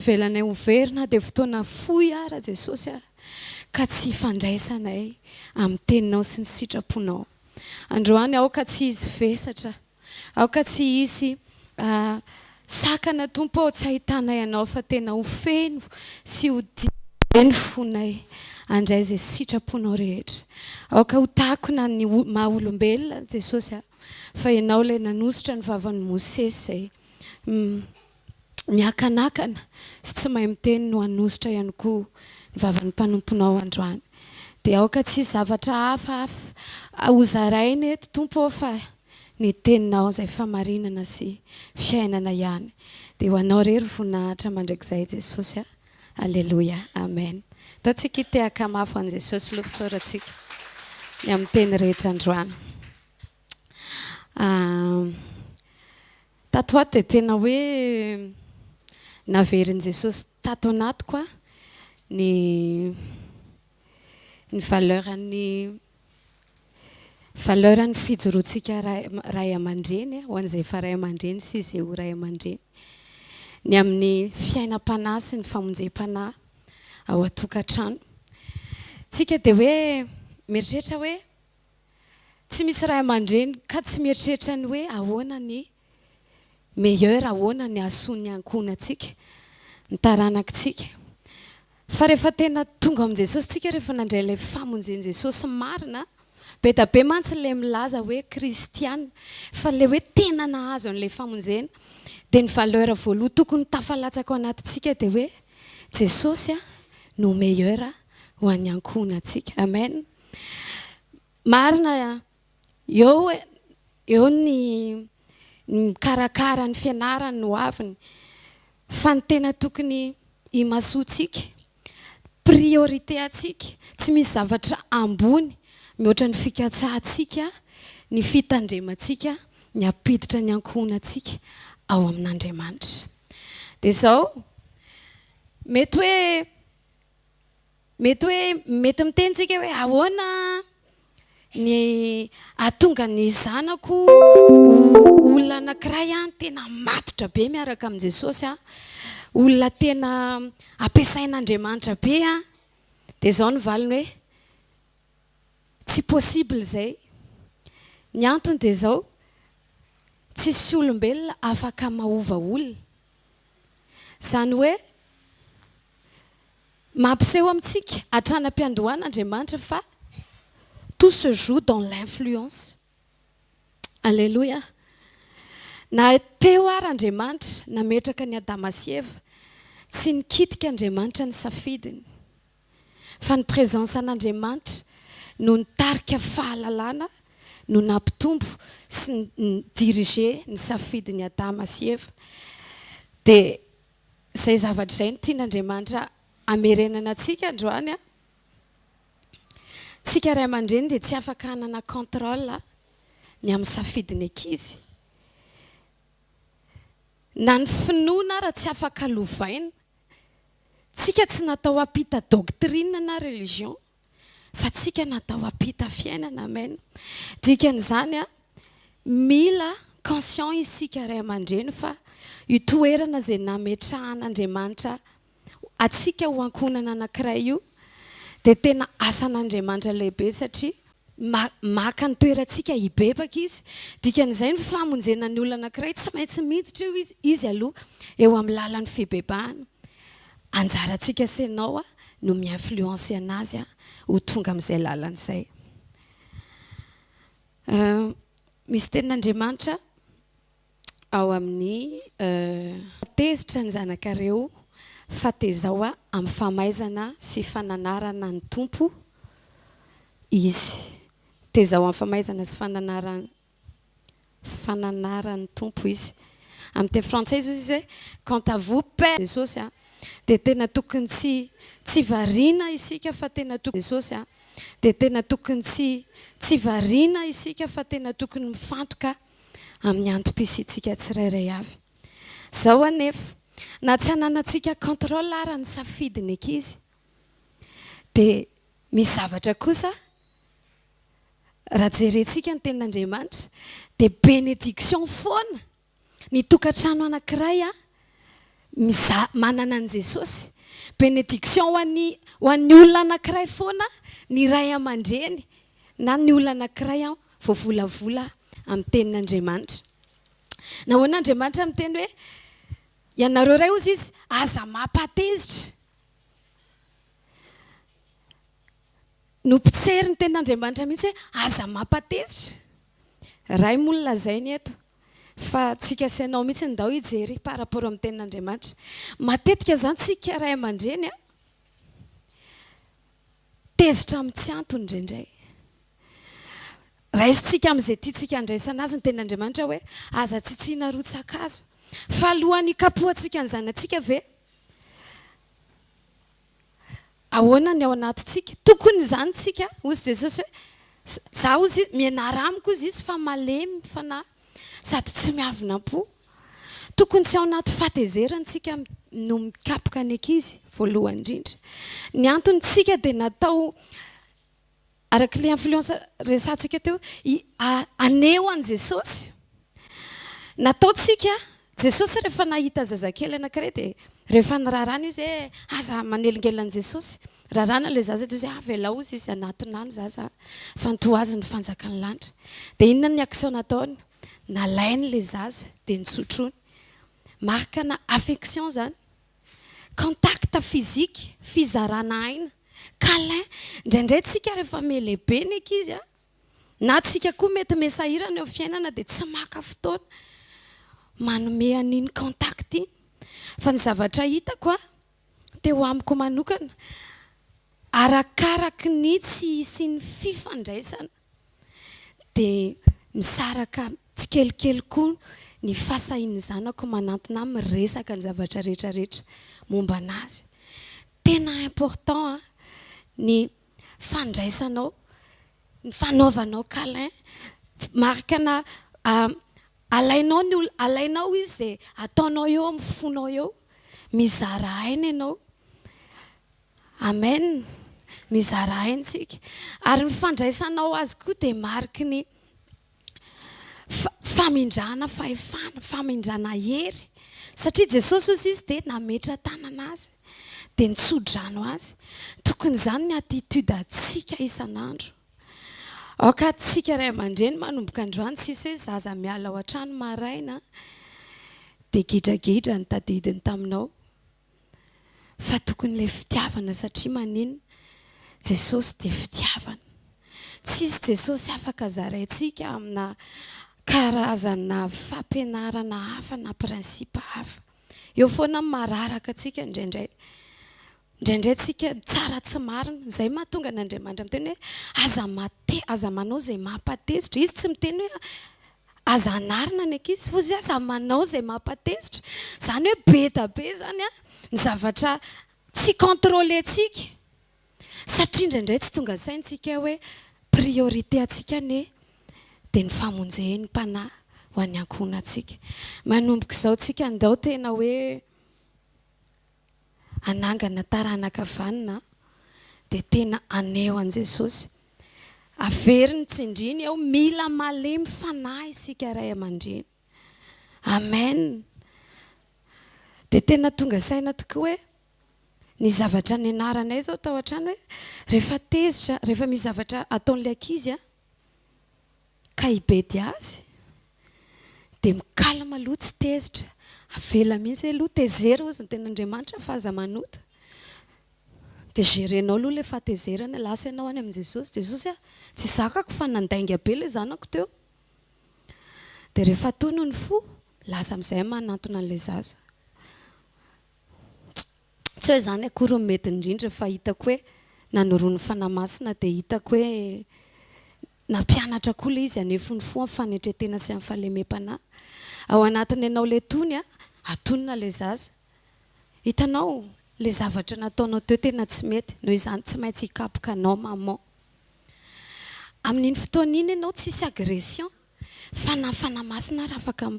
Velanay overina dia fotoana fohy ara Jesosy ka tsy fandraisanay amin'ny teninao sy ny sitraponao. Androany aoka tsy izy vesatra, aoka tsy izy sakana tompo ao tsy ahitanay anao fa tena ho feno sy ho dieny fonay andray izay sitraponao rehetra. Aoka ho takona ny maha olombelona Jesosy fa ianao ilay nanositra ny vavan'ny Mosesy izay miakanakana sy tsy mahay miteny no hanositra ihany koa ny vavan'ny mpanomponao androany. Dia aoka tsy zavatra hafa hozaraina eto tompo fa ny teninao izay famarinana sy fiainana ihany. Dia ho anao irery voninahitra mandrakizay Jesosy. Alleluia, amen. Ataontsika hitehaka mafy an'i Jesosy lofisorantsika ny amin'ny teny rehetra androany. Tato ato dia tena hoe naverin'i Jesosy tato anatiko ny valeuran'ny fijoroantsika ray aman-dreny ho an'izay efa ray aman-dreny sy izay ho ray aman-dreny. Ny amin'ny fiainam-panahy sy ny famonjem-panahy ao an-tokantrano. Tsika dia hoe mieritreritra hoe tsy misy ray aman-dreny ka tsy mieritreritra ny hoe ahoana ny meilleur, ahoana ny hahasoany ankohonantsika, ny taranakitsika. Fa rehefa tena tonga amin'i Jesosy tsika rehefa nandray ilay famonjen'i Jesosy marina, be da be mantsy ilay milaza hoe kristiana, fa ilay hoe tena nahazo an'ilay famonjena dia ny valeur voalohany tokony tafalatsaka ao anatintsika dia hoe Jesosy no meilleur ho an'ny ankohonantsika. Amen. Marina eo ny mikarakara ny fianarany no aviny fa ny tena tokony himasoantsika, priorité atsika, tsy misy zavatra ambony mihoatra ny fikatsahantsika, ny fitandremantsika, ny hampiditra ny ankohonantsika ao amin'Andriamanitra. Dia izao mety mitentsika hoe ahoana ny ahatonga ny zanako olona anankiray tena matotra be miaraka amin'i Jesosy, olona tena ampiasain'Andriamanitra be dia izao ny valiny hoe tsy possible izay. Ny antony dia izao, tsisy olombelona afaka mahova olona. Izany hoe mampiseho amintsika hatranam-piandohan'Andriamanitra fa tout se joue dans l'influence. Alléluia. Na teo ary Andriamanitra nametraka ny Adama sy Eva, tsy nikitika Andriamanitra ny safidiny. Fa ny présence an'Andriamanitra no nitarika fahalalana, no nampitombo sy diriger ny safidiny Adama sy Eva. Dia izay zavatra izay no tian'Andriamanitra hamerenana antsika androany. Tsika ray aman-dreny dia tsy afaka hanana contrôle ny amin'ny safidiny ankizy. Na ny finoana raha tsy afaka lovaina. Tsika tsy natao hampita doctrine na religion, fa tsika natao hampita fiainana. Amen. Dikan'izany mila conscient isika ray aman-dreny fa io toerana izay nametrahan'Andriamanitra atsika ho ankohonana anankiray io dia tena asan'Andriamanitra lehibe satria maka ny toerantsika hibebaka izy. Dikan'izay ny famonjena ny olona anankiray tsy maintsy miditra eo izy aloha eo amin'ny lalan'ny fibebahana. Anjarantsika senao no mi-influence anazy ho tonga amin'izay lalana izay. Misy tenin'Andriamanitra ao amin'ny tezitra ny zanakareo fa tezao amin'ny famaizana sy fananarana ny tompo izy. Tezao amin'ny famaizana sy fananarana ny tompo izy. Amin'ny teny frantsay izy hoe quant à vous Père Jesosy dia tena tokony tsy variana isika fa tena tokony Jesosy dia tena tokony tsy variana isika fa tena tokony mifantoka amin'ny antom-pisiantsika tsirairay avy. Izao anefa na tsy hananantsika contrôle ara ny safidiny ankizy dia misy zavatra kosa raha jerentsika ny tenin'Andriamanitra dia bénédiction foana ny tokantrano anankiray manana an Jesosy. Bénédiction ho an'ny olona anankiray foana ny ray aman-dreny na ny olona anankiray voavolavola amin'ny tenin'Andriamanitra. Nahoan'Andriamanitra miteny hoe ianareo ray ozy izy aza mampatezitra. Nompotsery ny tenin'Andriamanitra mihitsy hoe aza mampatezitra. Ray moa lazainy eto fa tsika sainao mihitsy ndao hijery par rapport amin'ny tenin'Andriamanitra. Matetika zany tsika ray aman-dreny tezitra amin'ny tsy antony indraindray. Raisintsika amin'izay tiantsika andraisana azy ny tenin'Andriamanitra hoe aza tsitsiana rotsakazo. Fa alohan'ny kapohantsika ny zanantsika ve ahoana ny ao anatintsika? Tokony izany tsika hozy Jesosy hoe za ozy mianara amiko izy fa malemy fanahy sady tsy miavina-po. Tokony tsy ao anaty fahatezerantsika no mikapoka ny ankizy voalohany indrindra. Ny antontsika dia natao araka le influence resantsika teo aneho an Jesosy. Nataotsika Jesosy rehefa nahita zazakely anankiray dia rehefa nirarana izy hoe aza manelingela an Jesosy. Rarana le zaza izy avela ozy izy anatona any zaza fantoazy ny fanjakany lanitra. Dia inona ny action nataony? Nalainy le zaza dia nitsotrony. Marika na affection zany. Contact physique, fizarana aina, câlin. Indraindray tsika rehefa melehibe ny ankizy na tsika koa mety mesahirana eo fiainana dia tsy maka fotoana manome an'iny contact iny. Fa ny zavatra hitako teo amiko manokana arakaraky ny sy ny fifandraisana dia misaraka tsikelikely koa ny fasahin'ny zanako manantona miresaka ny zavatra rehetrarehetra momba anazy. Tena important ny fandraisanao, ny fanaovanao câlin. Marika na alainao izy zay ataonao eo amin'ny fonao eo. Mizara aina ianao. Amen. Mizara aina tsika. Ary ny fandraisanao azy koa dia mariky ny famindrana fahefana, famindrana hery. Satria Jesosy ozy izy dia nametra tanana azy dia nitsodrano azy. Tokony izany ny attitude atsika isan'andro. Aoka tsika ray aman-dreny manomboka androany tsisy hoe zaza miala ao an-trano maraina dia gidragidra ny tadidiny taminao. Fa tokony ilay fitiavana satria maninona Jesosy dia fitiavana. Tsisy Jesosy afaka zaraintsika amina karazana fampianarana hafa na prinsipa hafa. Eo foana mararaka atsika indraindray. Indraindray tsika tsara tsy marina. Izay mahatonga n'Andriamanitra miteny hoe aza manao izay mampatezitra. Izy tsy miteny hoe aza anarina ny ankizy, fa izy aza manao izay mampatezitra. Izany hoe be da be zany ny zavatra tsy contrôlentsika. Satria indraindray tsy tonga saintsika hoe priorité atsika dia ny famonjehan'ny mpanahy ho an'ny ankohonantsika. Manomboka izao tsika andao tena hoe anangana taranaka vanina dia tena aneho an Jesosy. Averiny tsindriny ao mila malemy fanahy isika ray aman-dreny. Amen. Dia tena tonga saina tokoa hoe ny zavatra nianaranay zao tao an-trano hoe rehefa tezitra, rehefa misy zavatra ataon'ilay ankizy ka hibedy azy dia mikalma aloha tsy tezitra. Avela mihitsy aloha tezera ozy ny tenin'Andriamanitra fa aza manota. Dia gérenao aloha ilay fahatezerana, lasa ianao any amin'i Jesosy. Jesosy tsy zakako fa nandainga be ilay zanako teo. Dia rehefa tono ny fo, lasa amin'izay manantona an'ilay zaza. Tsy hoe izany akory mety indrindra fa hitako hoe nanoroany fanahy masina dia hitako hoe nampianatra koa ilay izy anefony fo amin'ny fanetretena sy amin'ny fahalemem-panahy. Ao anatiny ianao ilay tony atonina ilay zaza. Hitanao ilay zavatra nataonao teo tena tsy mety, noho izany tsy maintsy hikapoka anao maman. Amin'iny fotoana iny ianao tsisy agression fa na fanahy masina raha afaka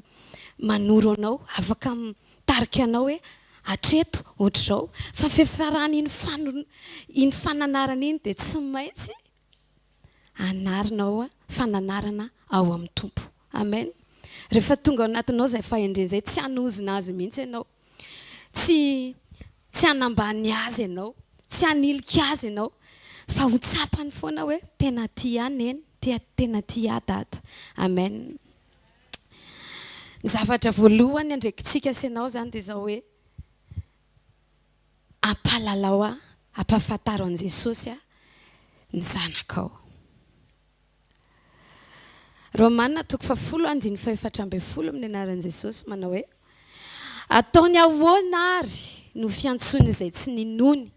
manoro anao, afaka mitarika anao hoe hatreto ohatr'izao. Fa fiafarany iny fananarana iny dia tsy maintsy anarinao fananarana ao amin'ny tompo. Amen. Rehefa tonga ao anatinao izay fahendreny izay tsy hanozina azy mihitsy ianao tsy hanambany azy ianao, tsy hanilika azy ianao, fa ho tsapany foana hoe tena tia any tena tia dada. Amen. Ny zavatra voalohany andraikintsika sy ianao zany dia izao hoe ampalalao ampahafantaro an' Jesosy ny zanakao. Romanina 10:14 amin'ny anaran'i Jesosy manao hoe ataony ahoana ary no fiantsony izay tsy ninony,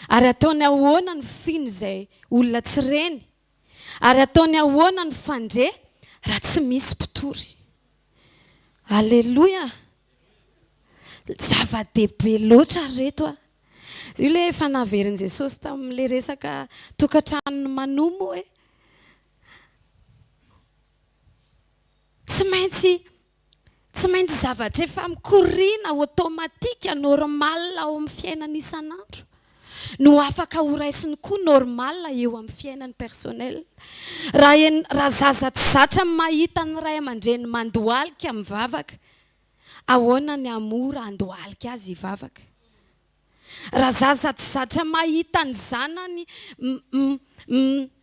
ary ataony ahoana no fino izay olona tsy reny, ary ataony ahoana no fandre raha tsy misy mpitory. Alleluia. Zava-dehibe loatra reto a. Io le efa naverin' Jesosy tamin'ile resaka tokantrano manomo hoe tsy maintsy zavatra efa mikoriana automatika normal ao amin'ny fiainana isan'andro no afaka horaisiny koa normal eo amin'ny fiainany personnel. Raha zaza tsy zatra mahita ny ray aman-dreny mandohalika mivavaka, ahoana ny amora andohalika azy hivavaka? Raha zaza tsy zatra mahita ny zanany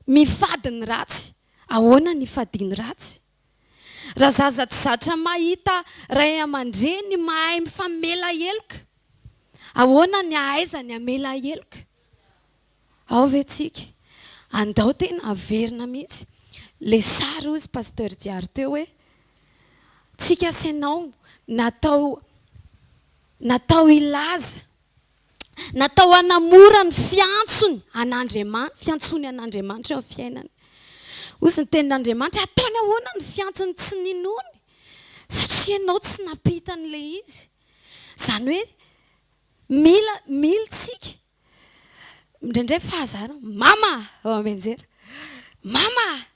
mifady ny ratsy, ahoana ny fadiany ratsy? Raha zaza tsy zatra mahita ray aman-dreny mahay mifamela heloka, ahoana ny ahaizany amela heloka? Ao ve tsika andao tena averina mihitsy le sary ozy pasteur Diary teo hoe tsika sy ianao natao ilaza, natao hanamora ny fiantsony an'Andriamanitra eo amin'ny fiainany. Ozy ny tenin'Andriamanitra ataony ahoana ny fiantsony tsy ninony, satria ianao tsy napita an'ilay izy. Zany hoe mila tsika indraindray fahazara mama ao amenjera, mama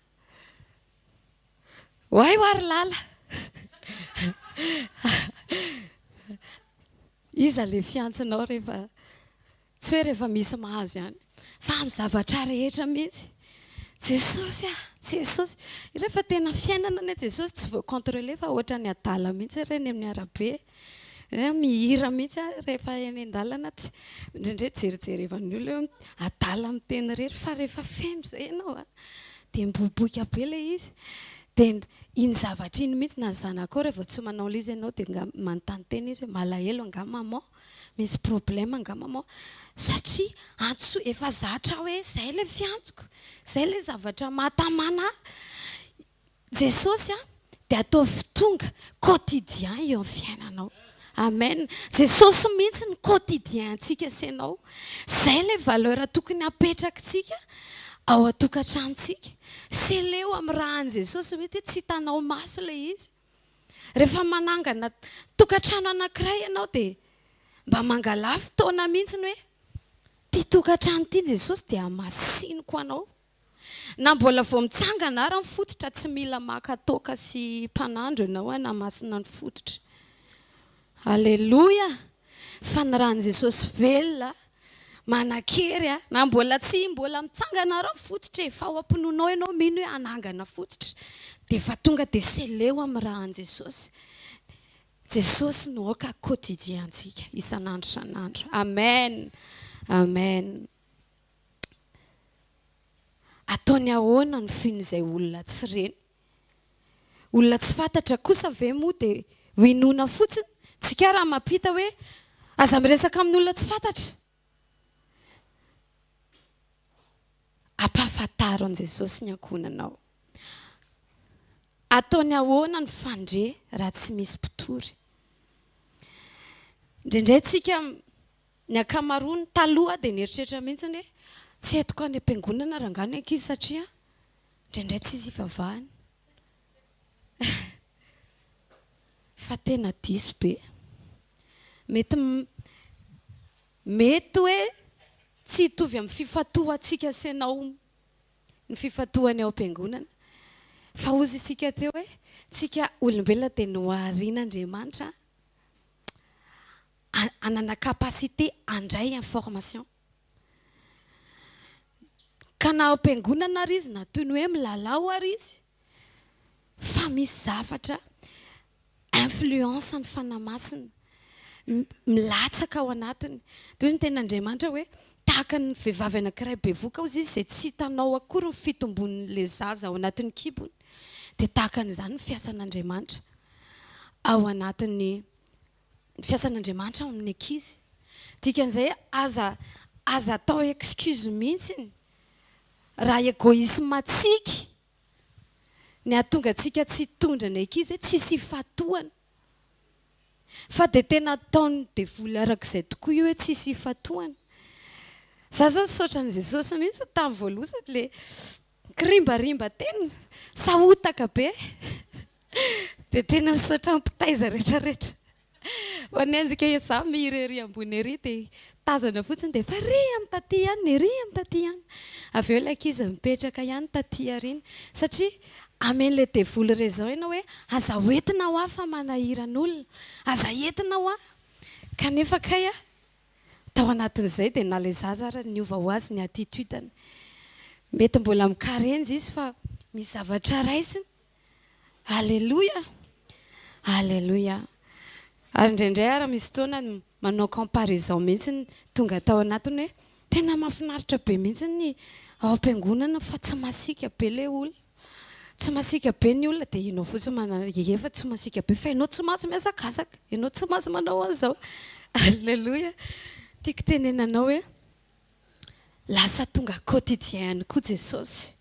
hoay ho ary lala. Iza le fiantsonao rehefa tsy hoe rehefa misy mahazo ihany, fa amin'ny zavatra rehetra mihitsy. Jesosy Jesosy rehefa tena fiainana ny Jesosy tsy voakontrole fa ohatra ny adala mihitsy reny amin'ny arabe, mihira mihitsy rehefa eny an-dalana, tsy indraindray jerijery evan'ny olona adala miteny rery, fa rehefa feno izay ianao dia miboboka be ilay izy. Dia iny zavatra iny mihitsy na zanakao rehefa tsy manao ilay izy ianao dia manontany teny izy hoe malahelo anga maman, misy problème anga maman, satria efa zatra hoe izay ilay fiantsoko, izay ilay zavatra mahatamana Jesosy dia ataovy tonga quotidien eo amin'ny fiainanao. Amen. Jesosy mihitsy ny quotidien antsika sy ianao. Izay ilay valeur tokony apetrakintsika ao an-tokantranontsika. Sy leo amin'ny rahan'i Jesosy mety tsy hitanao maso ilay izy. Rehefa manangana tokantrano anankiray ianao dia mba mangalà fotoana mihitsy hoe ity tokantrano ity Jesosy dia hamasiniko anao. Na mbola vao mitsangana ary ny fototra tsy mila maka toaka sy mpanandro ianao hanamasina ny fototra. Alleluia. Fa ny rahan'i Jesosy velona manan-kery na mbola mitsangana ary ny fototra fa ho ampinonao ianao mino hoe anangana fototra dia efa tonga dia seleo amin'ny rahan'i Jesosy. Jesosy no aoka quotidien antsika isan'andro isan'andro. Amen. Amen. Ataony ahoana ny fino izay olona tsy reny, olona tsy fantatra kosa ve moa dia ho inona fotsiny? Tsika raha mampita hoe aza miresaka amin'ny olona tsy fantatra, ampahafantaro an' Jesosy ny ankonanao. Ataony ahoana ny fandre raha tsy misy mpitory. Indraindray tsika ny ankamaroany taloha dia nieritreritra mihitsy hoe tsy etiko any am-piangonana rangano ankizy satria indraindray tsy izy ivavahany. Fa tena diso be. Mety hoe tsy hitovy amin'ny fifatohantsika sy ianao ny fifatohany ao am-piangonana. Fa ozy isika teo hoe tsika olombelona dia noharian'Andriamanitra anana capacité handray information. Ka na ao am-piangonana ary izy na toy ny hoe milalao ary izy, fa misy zavatra influence ny fanamasina milatsaka ao anatiny. Dia ny ten'Andriamanitra hoe tahaka ny vehivavy anankiray bevoka ao izy izay tsy hitanao akory ny fitombonin'ilay zaza ao anatin'ny kibony. Dia tahaka an'izany ny fiasan'Andriamanitra ao anatin'ny fiasan'Andriamanitra amin'ny ankizy. Dikan'izay aza atao excuse mihitsy raha egoisme atsika ny ahatonga antsika tsy hitondra ny ankizy hoe tsisy ifatohana. Fa dia tena ataony devoly arak'izay tokoa io hoe tsisy ifatohana. Za zao saotra an'i Jesosy mihitsy tamin'ny voalohany ilay kirimbarimba tena sahotaka be. Dia tena misaotra ampitaiza rehetrarehetra. Ho any antsika za mirery ambony ery dia tazana fotsiny dia fa ry amin'ny taty ihany, ry amin'ny taty ihany. Avy eo ilay ankizy mipetraka ihany taty ariny satria amen'ilay devoly raison ianao hoe aza hoentina ho fa manahiran'olona, aza entina ho kanefa kay tao anatin'izay dia na ilay zaza ary niova ho azy ny attitudeny. Mety mbola mikarenjy izy fa misy zavatra raisiny. Alléluia. Alléluia. Ary indraindray ary misy fotoana manao comparaison mihitsy tonga tao anatiny hoe tena mahafinaritra be mihitsy ny ao am-piangonana fa tsy masika be ilay olona. Tsy masika be ny olona dia ianao fotsiny efa tsy masika be fa ianao tsy mahazo mihazakazaka, ianao tsy mahazo manao an'izao. Alléluia. Tiako tenenanao hoe lasa tonga quotidien koa Jesosy.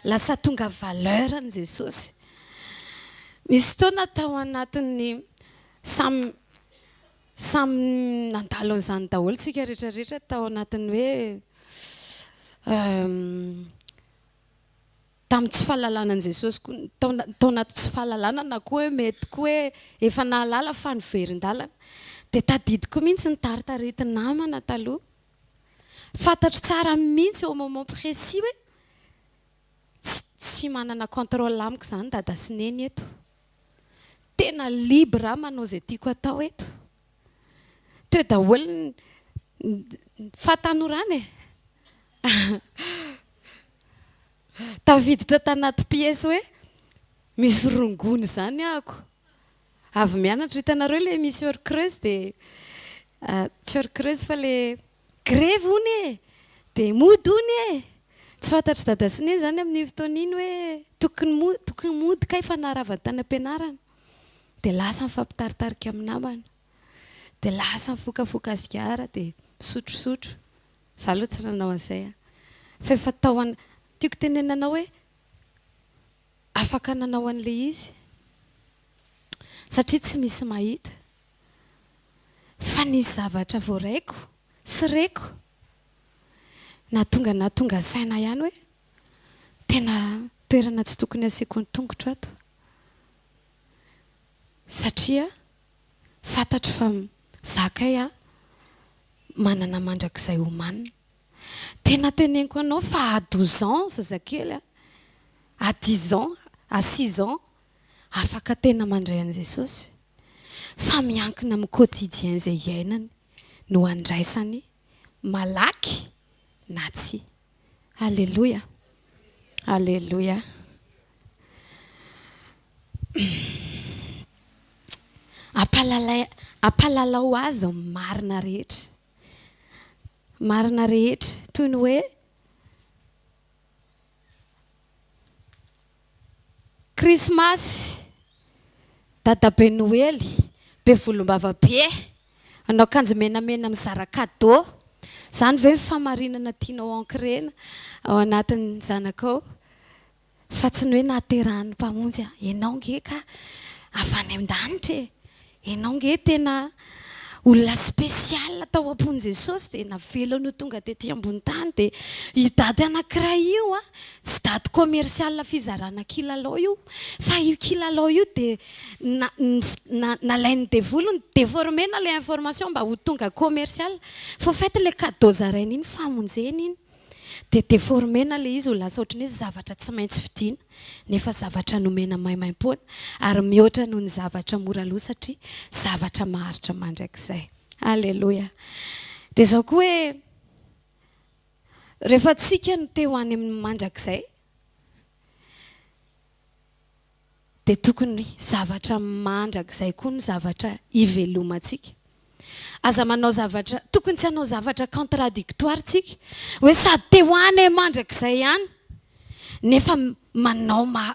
Lasa tonga valeur ny Jesosy. Misy fotoana tao anatin'ny samy nandalo an'izany daholo tsika rehetrarehetra tao anatin'ny hoe tamin'ny tsy fahalalanan'i Jesosy tao anaty tsy fahalalana na koa hoe mety koa hoe efa nahalala fa niverin-dalana. Dia tadidiko mihitsy ny taritarety namana taloha. Fantatro tsara mihitsy au moment précis hoe tsy manana contrôle amiko izany dada sy neny eto. Tena libre manao izay tiako atao eto. Teo daholo fahatanorana tafiditra tanaty piesy hoe misy rongony izany ahako. Avy mianatra hitanareo ilay misy heure-creuse dia tsy heure-creuse fa ilay grève hono dia mody hono tsy fantatry dada sy neny izany amin'ny fotoana iny hoe tokony mody kay fa naharavany tany am-pianarana. Dia lasa mifampitaritarika amin'ny namana. Dia lasa mifokafoka sigara dia misotrosotro. Za aloha tsy nanao an'izay. Fa efa tiako tenenanao hoe afaka nanao an'ilay izy. Satria tsy misy mahita. Fa nisy zavatra voaraiko sy reko. Na tonga saina ihany hoe tena toerana tsy tokony asiako ny tongotra ato. Satria fantatro fa zakay manana mandrakizay omanina. Tena teneniko anao fa à 12 ans zazakely à 10 ans, à 6 ans afaka tena mandray an'i Jesosy. Fa miankina amin'ny quotidien izay iainany no andraisany malaky na tsy. Alléluia. Alléluia. Ampalalao azy marina rehetra. Marina rehetra toy ny hoe Krismasy, dadabe Noely, be volom-bava be, anao akanjo menamena mizara cadeau. Izany ve famarinana tianao ankirena ao anatin'ny zanakao? Fa tsy ny hoe nahaterahany mpamonjy ianao nge ka avy any an-danitra ianao nge tena olona spesial tao am-pon'i Jesosy dia navelona tonga tetỳ ambony tany dia io dady anankiray io tsy dady komersial fizarana kilalao io fa io kilalao io dia nalainy devolony déformena ilay information mba ho tonga komersial. Fa fait ilay cadeau zarainy iny famonjena iny dia déformena ilay izy ho lasa ohatran'ny hoe zavatra tsy maintsy vidiana nefa zavatra nomena maimaim-poana ary mihoatra noho ny zavatra mora loha satria zavatra maharitra mandrakizay. Alléluia. Dia izao koa hoe rehefa tsika no te ho any amin'ny mandrakizay dia tokony zavatra mandrakizay koa ny zavatra hivelomantsika. aza manao zavatra tokony tsy hanao zavatra contradictoire tsika hoe sady te hoany mandrakizay ihany nefa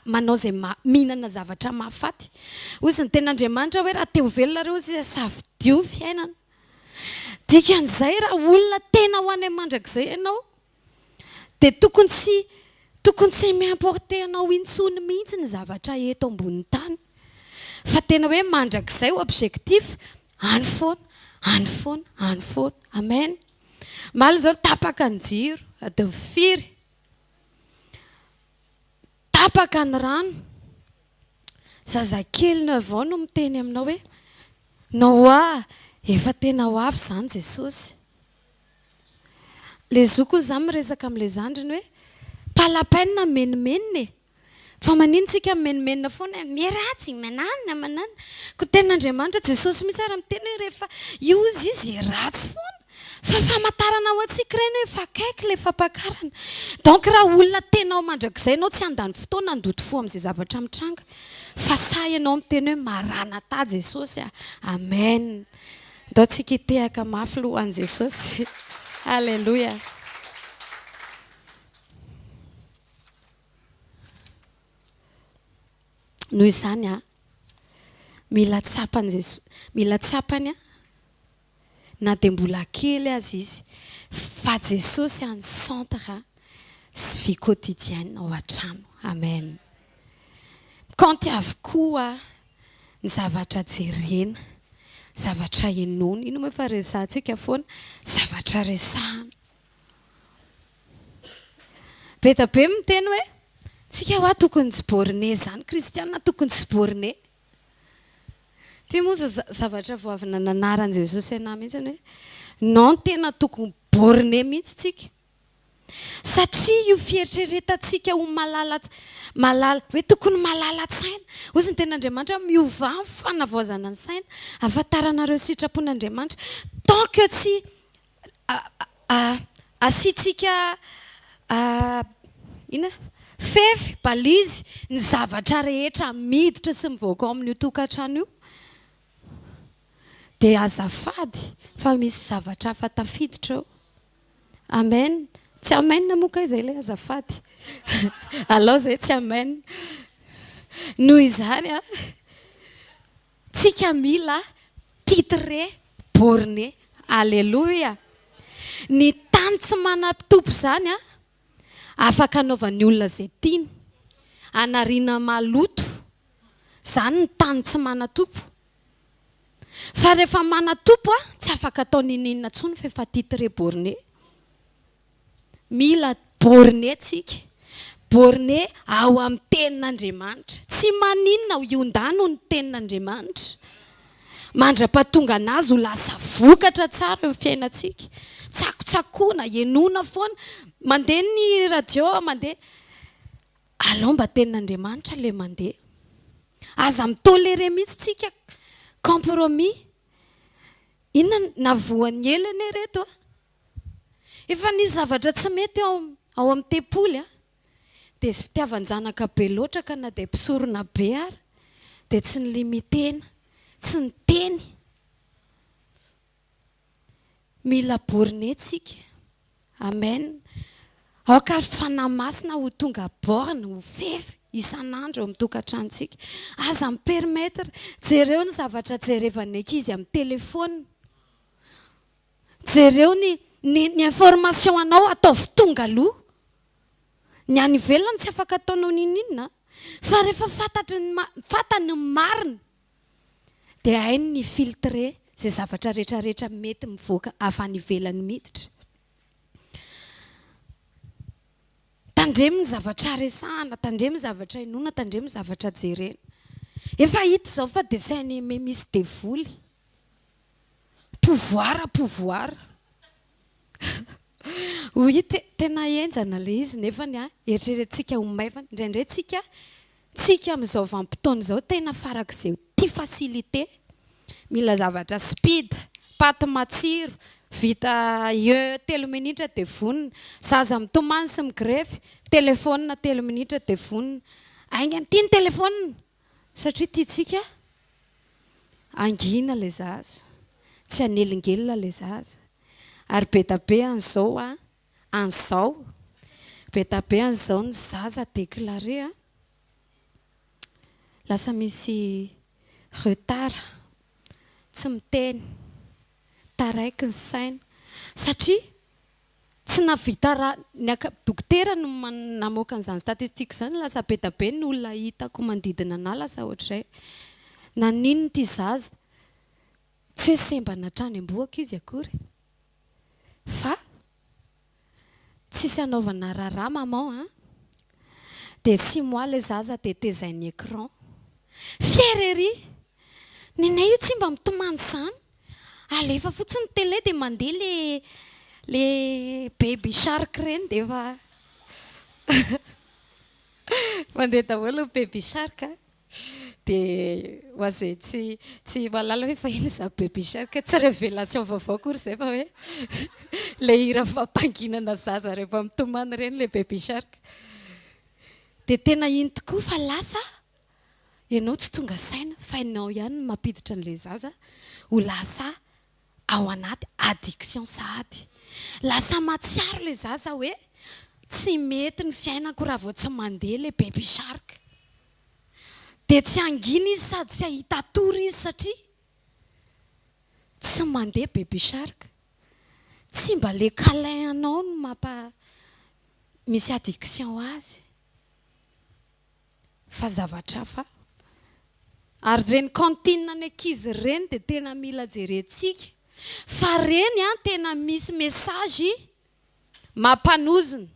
manao zay mihinana zavatra mahafaty ozy ny ten'Andriamanitra hoe raha te ho velona reo izy safidio fiainana dikan'izay raha olona tena ho any mandrakizay ianao dia tokony tsy miimporte anao intsony mihitsy ny zavatra eto ambony tany fa tena hoe mandrakizay ho objectif any foana amen maly zao tapaka ny jiro adiny firy tapaka ny rano zazakely 9 ans no miteny aminao hoe Noa efa tena ho avy zany Jesosy le zoko zany miresaka amin'le zandriny hoe palapaina menimenina fa manintsika menimenina foana miaratsy manana ko ten'Andriamanitra Jesosy mitsy ara miteny hoe rehefa iozy izy ratsy foana fa famantarana ho antsika ireny hoe fa kaiky le fampakarana donc raha olona tenao mandrakizay anao tsy andany fotoana andoto fo amin'izay zavatra mitranga fa say ianao miteny hoe maranata Jesosy amen dao tsika hitehaka mafy lohan'i Jesosy Alléluia. Noho izany mila tsapany na dia mbola kely azy izy fa Jesosy any centre sy vie quotidienne ao an-trano. Amen. Kanty avokoa ny zavatra jerena, zavatra enoana, ino moa fa resahantsika foana, zavatra resahana. Be da be miteny hoe tsika hoa tokony tsy borné zany, kristiana tokony tsy borné. Ty moa zao zavatra vao avy nananaran Jesosy ana mihitsy hoe non tena tokony borné mihitsy tsika. Satria io fieritreretantsika ho malala hoe tokony malala saina. Hozy ny ten'Andriamanitra miova amin'ny fanavaozana ny saina, ahafantaranareo sitrapon'Andriamanitra. Tant que tsy asiantsika fefy, balizy ny zavatra rehetra miditra sy mivoaka ao amin'io tokantrano io, dia azafady fa misy zavatra hafa tafiditra eo. Amen. Tsy amen moka izay ilay azafady. Alao zay tsy amen. Noho izany tsika mila titré borné. Alléluia. Ny tany tsy manam-tompo zany afaka anaovan'ny olona zay tiany. Anariana maloto. Zany ny tany tsy mana-tompo. Fa rehefa mana-tompo tsy afaka atao ninina intsony fa efa titré borné. Mila borné tsika. Borné ao amin'ny tenin'Andriamanitra. Tsy maninona ho iondano ny tenin'Andriamanitra. Mandra-pahatonga anazy ho lasa vokatra tsara eo fiainantsika. Tsakotsakoana, enona foana, mandeha ny radio, mandeha. Alao mba tenin'Andriamanitra le mandeha. Aza mitoléré mihitsy tsika compromis. Inona na voan'ny elany reto efa ny zavatra tsy mety ao amin'ny tepoly dia sy fitiavan-janaka be loatra ka na dia mpisorona be ary dia tsy ny limitena, tsy ny teny. Mila borné tsika. Amen. Aoka fanahy masina ho tonga borne, ho fefy isan'andro amin'ny tokantranontsika. Aza mipermettre jereo ny zavatra jerevan'ny ankizy amin'ny telefona. Jereo ny information anao ataovy tonga aloha. Ny any ivelany tsy afaka ataonao ninina. Fa rehefa fantany marina dia hainy ny filtré zay zavatra rehetrarehetra mety mivoaka avy any ivelany miditra. Tandremo ny zavatra resahana, tandremo ny zavatra inoana, tandremo ny zavatra jerena. Efa hita zao fa dessin animé misy devoly. Pouvoir. Oui, tena enjana le izy nefa ny eritreretintsika ho maivana. Indraindray tsika amin'izao vanim-potoana izao tena farak'izay tia facilité. Mila zavatra speed, paty matsiro, vita 3 minitra dia vonona. Zaza mitomany sy migrefy, telefona 3 minitra dia vonona. Aingany tia ny telefona satria tiantsika angina le zaza. tsy anelingelina le zaza ary betabe an'izao an'izao betabe an'izao ny zaza déclaré lasa misy retard tsy miteny taraiky ny saina satria tsy navita raha dokotera no namoaka an'izany statistique zany lasa betabe ny olona hitako manodidina anahy lasa ohatr'izay nanino ty zaza tsy hoe sembana hatrany amboaka izy akory fa tsisy anaovana raharaha maman dia 6 mois le zaza dia tezainy écran fierery nenay io tsy mba mitomany izany alefa fotsiny télé dia mandeha le baby shark reny dia efa mandeha daholo baby shark dia ho azay tsy malala hoe fa ino za baby shark tsy révélation vaovao kory zay fa hoe le hira fampanginana zaza rehefa mitomany reny le baby shark dia tena iny tokoa fa lasa ianao tsy tonga saina fa ianao ihany no mampiditra an'ilay zaza ho lasa ao anaty addiction sahady lasa matsiaro le zaza hoe tsy mety ny fiainako raha vao tsy mandeha le baby shark dia tsy angina izy sady tsy ahita tory izy satria tsy mandeha baby shark tsy mba le câlin anao no misy addiction azy fa zavatra fa ary reny cantine ny ankizy reny dia tena mila jerentsika fa reny tena misy message mampanozina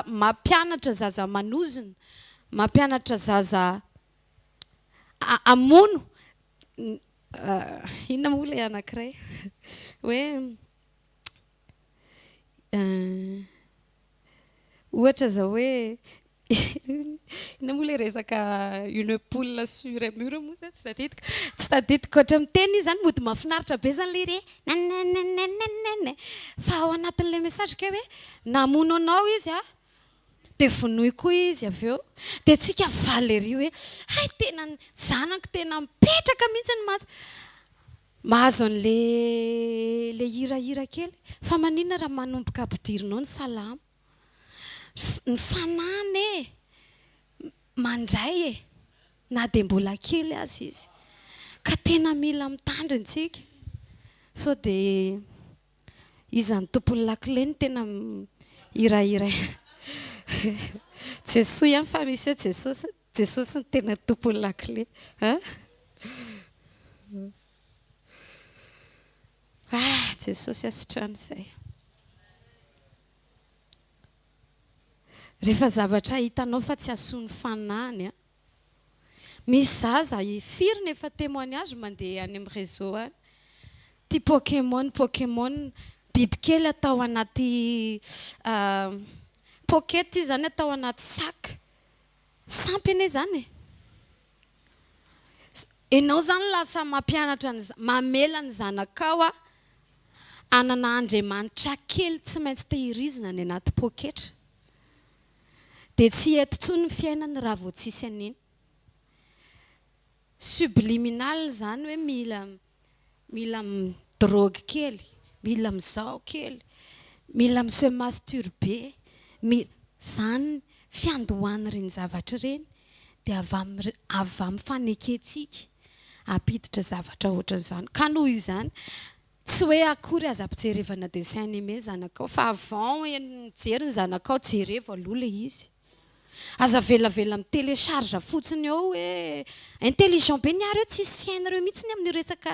mampianatra zaza manozina mampianatra zaza amono inona moa ilay anankiray hoe ohatra zao hoe inona moa ilay resaka une poule sur un mur moa zany tsy tadidiko ohatra miteny izy zany mody mahafinaritra be zany le re nananananana fa ao anatin'ilay message ke hoe namono anao izy dia vonoy koa izy avy eo dia tsika valery hoe hay tena zanako tena mipetraka mihitsy ny mahazo an'le hirahira kely fa maninona raha manomboka ampidirinao ny salamo ny fanany mandray na dia mbola kely azy izy ka tena mila mitandrintsika so dia izany tompony lakile ny tena hirahira Jesosy ihany fa misy hoe Jesosy ny tena tompony lakile Jesosy asitrano izay rehefa zavatra hitanao fa tsy asony fanany misy zaza firiny efa témoignage mandeha any amin'ny réseau any ty Pokémon bibikely atao anaty pocket izy zany atao anaty sac sampy ane zany ianao zany lasa mampianatra mamela ny zanakao anana Andriamanitra kely tsy maintsy tehirizina any anaty poketra dia tsy eto intsony ny fiainany raha vao tsisy aniny subliminal zany hoe mila midrogue kely mila mizao kely mila mise masturbe zany fiandohany reny zavatra reny dia avy amin'ny faneketsika ampiditra zavatra ohatran'izany ka noho izany tsy hoe akory aza ampijerevana dessin animé zanakao fa avant mijery ny zanakao jerevo aloha le izy aza velavela télécharge fotsiny eo hoe intelligent be niary eo tsisy siainareo mihitsy ny amin'ny resaka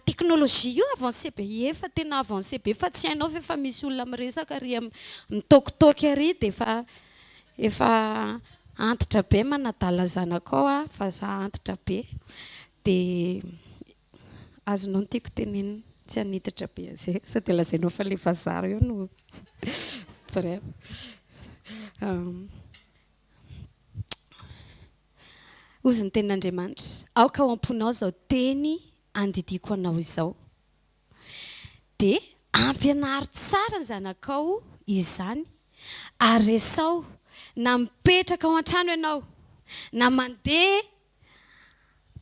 teknôlôjia io avancé be efa tena avancé be fa tsy hainao fa efa misy olona miresaka ary mitokitoky ary dia efa antitra be manadala zanakao fa za antitra be dia azonao ny tiako tenenina tsy hanitatra be azay sao dia lazainao fa le vazara eo no bref ozy ny tenin'Andriamanitra aoka ao am-ponao zao teny andidiko anao izao dia ampianary tsara ny zanakao izany ary resao na mipetraka ao an-trano ianao na mandeha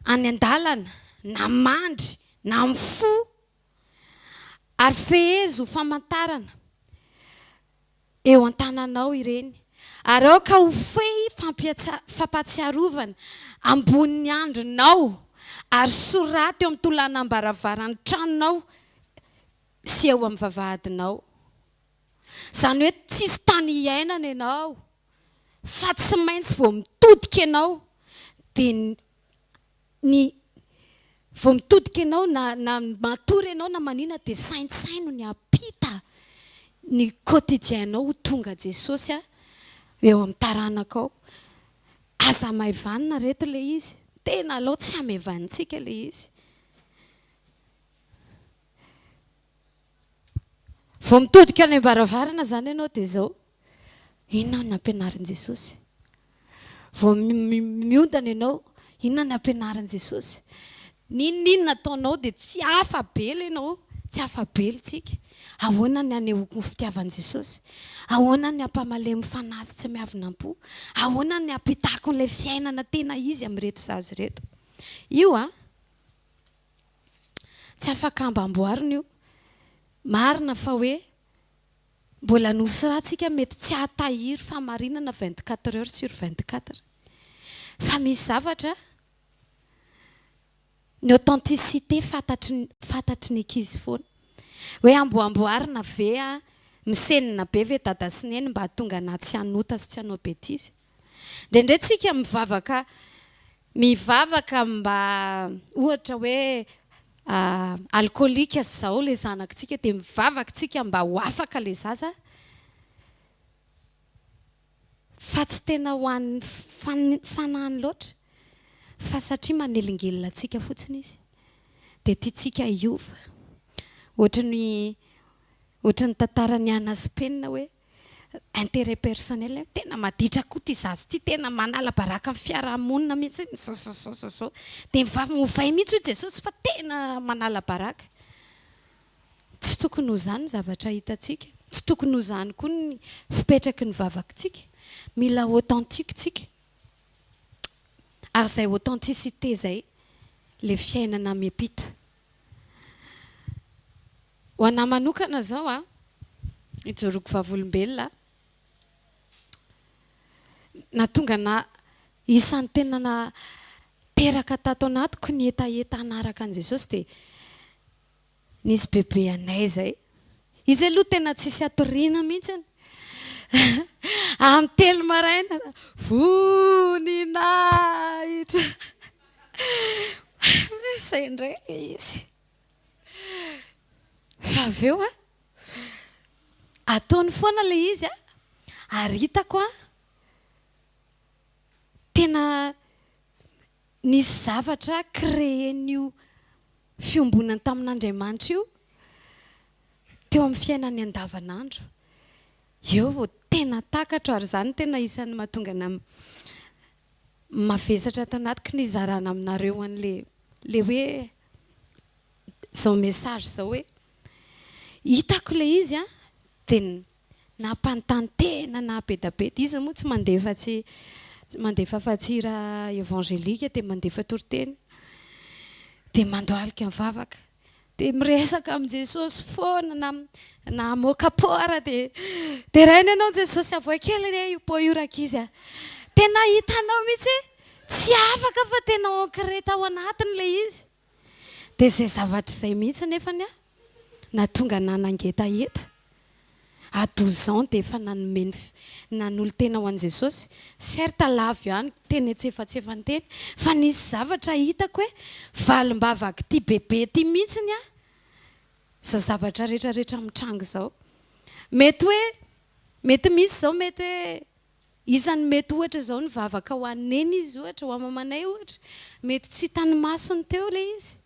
any an-dalana na mandry na amin'ny fo ary fehezo ho famantarana eo an-tananao ireny. Ary ao ka ho fey fampatsiarovana ambonin'ny andronao ary soraty eo amin'ny tolanam-baravarany tranonao sy eo amin'ny vavahadinao. Izany hoe tsisy tany iainana ianao fa tsy maintsy vao mitodika ianao dia vao mitodika ianao na matory ianao na manina dia saintsaino ny apita ny quotidienao ho tonga Jesosy eo amin'ny taranaka ao. Aza maevanina reto ilay izy. Tena aloha tsy hamevantsika ilay izy. Vao mitodika any am-baravarana zany ianao dia izao. Inona ny ampianarin Jesosy? Vao miondana ianao, inona ny ampianarin Jesosy? Ninona ataonao dia tsy afabela ianao, tsy afabela tsika. Ahoana ny anehoako ny fitiavan Jesosy? Ahoana ny ampamalemy fanahy tsy miavina-po? Ahoana ny ampitako an'ilay fiainana tena izy amin'reto zazy reto? Io tsy afaka ambamboarina io. Marina fa hoe mbola nosy ratsika mety tsy hatahiry famarinana 24 heures sur 24. Fa misy zavatra ny authenticité fantatry ny ankizy foana. Hoe amboamboarina ve misenina be ve dada sy neny mba hahatonga anahy tsy hanota sy tsy hanao betizy. Indraindray tsika mivavaka mba ohatra hoe alcoolique zao le zanakitsika dia mivavaka tsika mba ho afaka le zaza fa tsy tena ho an'ny fanahiny loatra fa satria manelingelina atsika fotsiny izy dia tiatsika hiova. Ohatran'ny tantaran'ny Anna sy Penina hoe intérêt personnel tena maditra koa ty zazy ty tena manala baraka amin'ny fiarahamonina mihitsy zao dia mivay mihitsy ho Jesosy fa tena manala baraka. Tsy tokony ho zany zavatra hitantsika. Tsy tokony ho zany koa ny fipetraky ny vavakantsika. Mila authentique tsika. Ary izay authenticité zay le fiainana miampita. Ho anahy manokana zao ijoroako vavolombelona na tonga na isan'ny tena na teraka tato anatiko ny etaeta anaraka an'i Jesosy dia nisy bebe anay zay. Izy aloha tena tsisy atoriana mihitsy. Amin'ny 3 maraina voninahitra. Izay indray izy. Fa avy eo ataony foana ilay izy ary hitako tena nisy zavatra créen'io fiombonany tamin'Andriamanitra io teo amin'ny fiainany andavanandro. Eo vao tena takatro ary izany tena isan'ny mahatonga mavesatra tanatiko ny zarana aminareo an'le hoe zao message zao hoe hitako ilay izy dia nampanontany tena nabedabeda. Izy moa tsy mandefa fatsira évangélika dia mandefa toriteny dia mandoalika mivavaka dia miresaka amin'i Jesosy foana na mokapora dia rainy ianao Jesosy avoakely io poioraka izy tena hitanao mihitsy tsy afaka fa tena ancré tao anatiny ilay izy dia izay zavatra izay mihitsy nefany natonga nanangetaeta à 12 ans dia efa nanolo tena ho an'i Jesosy. Certes lavo ihany teny etsefatsefany teny fa nisy zavatra hitako hoe valim-bavaka ty bebe ty mihitsiny zao zavatra rehetrarehetra mitrango zao. Mety misy zao mety hoe izany mety ohatra zao ny vavaka ho aneny izy ohatra ho amamanay ohatra mety tsy hitany masony teo ilay izy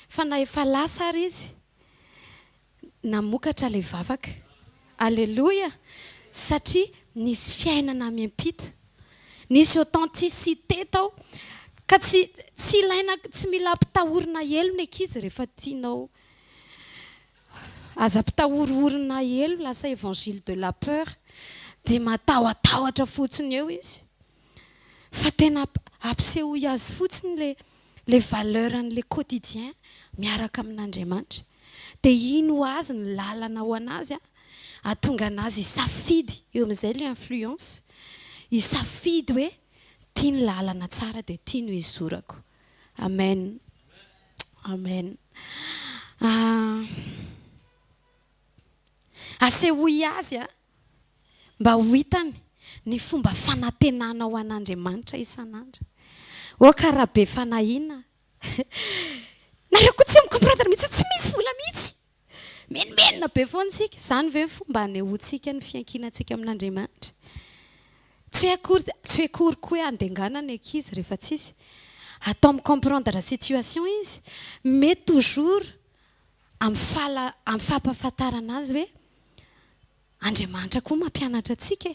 fa na efa lasa ary izy namokatra ilay vavaka. Alléluia. Satria nisy fiainana miampita, nisy authenticité tao ka tsy mila ampitahorina elo ny ankizy rehefa tianao aza ampitahororina elo lasa évangile de la peur dia matahotahotra fotsiny eo izy fa tena ampisehoy azy fotsiny le valeur an'le quotidien miaraka amin'Andriamanitra. Dia ino azy ny lalana ho anazy ahatonga anazy isafidy eo amin'izay le influence. Isafidy hoe tia ny lalana tsara dia tia no izorako. Amen. Amen. Asehoy azy mba ho hitany ny fomba fanantenana ho an'Andriamanitra isan'andro. Karaha be fanahiana. Nareo koa tsy mikomprendre mihitsy, tsy misy vola mihitsy. Menomenona be foana tsika. Izany ve fomba hanehoantsika ny fiankinantsika amin'Andriamanitra? Tsy hoe akory koa hoe andengana ny ankizy rehefa tsisy. Atao micomprendre la situation izy. Mais toujours amin'ny fampahafantarana azy hoe Andriamanitra koa mampianatra antsika.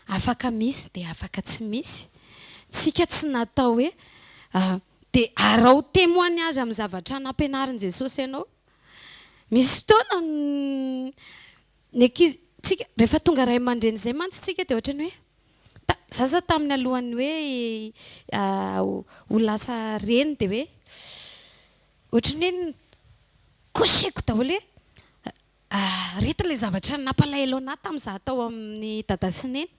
Afaka misy dia afaka tsy misy. Tsika tsy natao hoe dia arao témoignage amin'ny zavatra nampianarin Jesosy ianao. Misy fotoana ny ankizy tsika rehefa tonga ray aman-dreny izay mantsy tsika dia ohatrany hoe za zao tamin'ny alohany hoe ho lasa reny dia hoe ohatrany hoe kosheko daholo hoe reto ilay zavatra nampalahelo anahy tamin'izaho tao amin'ny dada sy neny.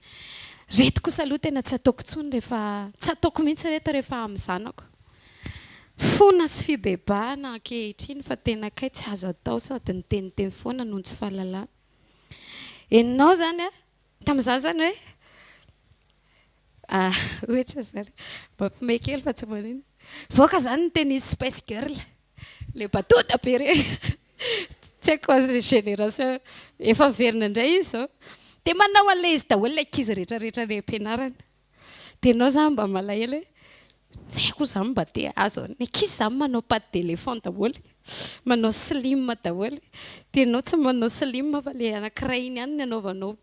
Reto kosa aloha tena tsy ataoko intsony rehefa tsy ataoko mihitsy reto rehefa amin'ny zanako. Fona sy fibebahana ankehitriny fa tena kay tsy azo atao sady ny teniteny foana noho ny tsy fahalalana. Ianao zany tamin'izaho zany hoe ohatra zany mampimay kely fa tsy manino. Voaka zany ny tennis Spice Girl. Le batoda be reny. Tsy haiko azy génération efa verina indray izy zao. Dia manao an'ilay izy daholo ilay ankizy rehetrarehetra ilay ampianarana. Dia ianao zany mba malahelo hoe izay koa izany mba te azo. Ny ankizy izany manao patte d'éléphant daholo. Manao slim daholo. Dia ianao tsy manao slim fa ilay anankiray iny ihany ny anaovanao.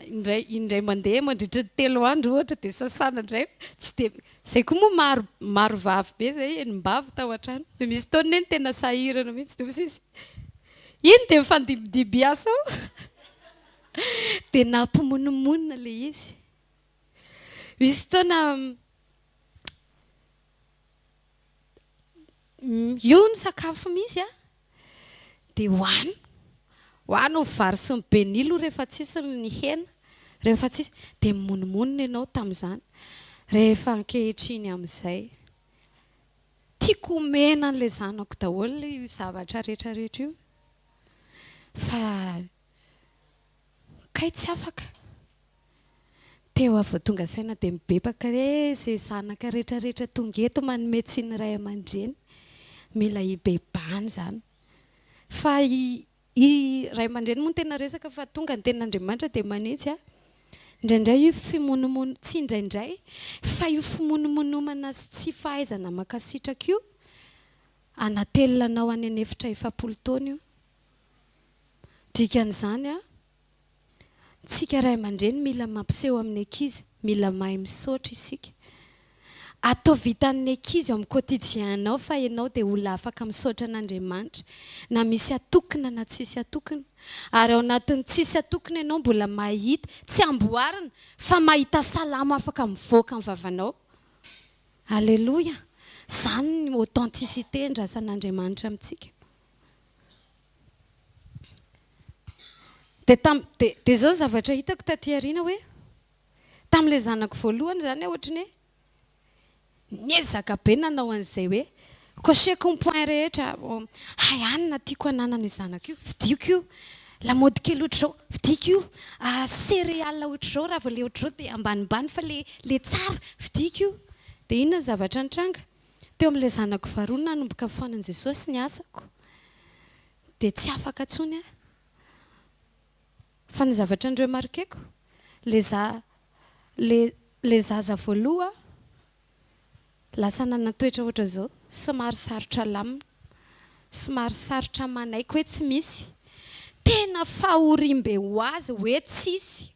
Indray mandeha mandritra 3 andro ohatra dia sasana indray. Tsy dia izay koa moa maro vavy be izay enim-bavy tao an-trano. Dia misy fotoana eny tena sahirana mihitsy dia misy iny dia mifandimbidiby aso. Dia nampimonomonina ilay izy. Misy fotoana io ny sakafo misy dia hoano vary sy ny benilo rehefa tsisy ny hena. Rehefa tsisy dia mimonomonina ianao tamin'izany. Rehefa ankehitriny amin'izay tiako omena an'ilay zanako daholo io zavatra rehetrarehetra io. Fa kay tsy afaka. Teo avy tonga saina dia mibebaka hoe izay zanaka rehetrarehetra tonga eto manome tsiny ray aman-dreny. Mila hibebahany izany. Fa ray aman-dreny moa tena resaka fa tonga ny ten'Andriamanitra dia manitsy indraindray io fimonomono tsy indraindray fa io fimonomonomana sy tsy fahaizana makasitraka io anatelinanao any anefitra 7 taona io. Dikan'izany tsika ray aman-dreny mila mampiseho amin'ny ankizy, mila mahay misaotra isika. Atao vitan'ny ankizy amin'ny quotidienao fa ianao dia olona afaka misaotra an'Andriamanitra na misy atokana na tsisy atokana. Ary ao anatin'ny tsisy atokana ianao mbola mahita, tsy amboarina fa mahita salama afaka mivoaka amin'ny vavanao. Alléluia. Izany ny authenticité ndrasan'Andriamanitra amintsika. Dia izao zavatra hitako taty aoriana hoe tamin'ilay zanako voalohany zany ohatrany hoe niezaka be nanao an'izay hoe kosheko ny point rehetra. Anina tiako hananana io zanako io, vidiako io. Lamaody kely ohatr'izao, vidiako io. Céréales ohatr'izao, raha vao ilay ohatr'izao dia ambanimbany fa ilay tsara, vidiako io. Dia inona ny zavatra nitranga? Teo amin'ilay zanako faharoa nanomboka mifoanan'i Jesosy ny asako. Dia tsy afaka intsony fa ny zavatra ny remarqueko le zaza voaloha lasa nanatoetra ohatra izao somary sarotra lamina, somary sarotra manaiky hoe tsy misy. Tena fahorim-be ho azy hoe tsisy.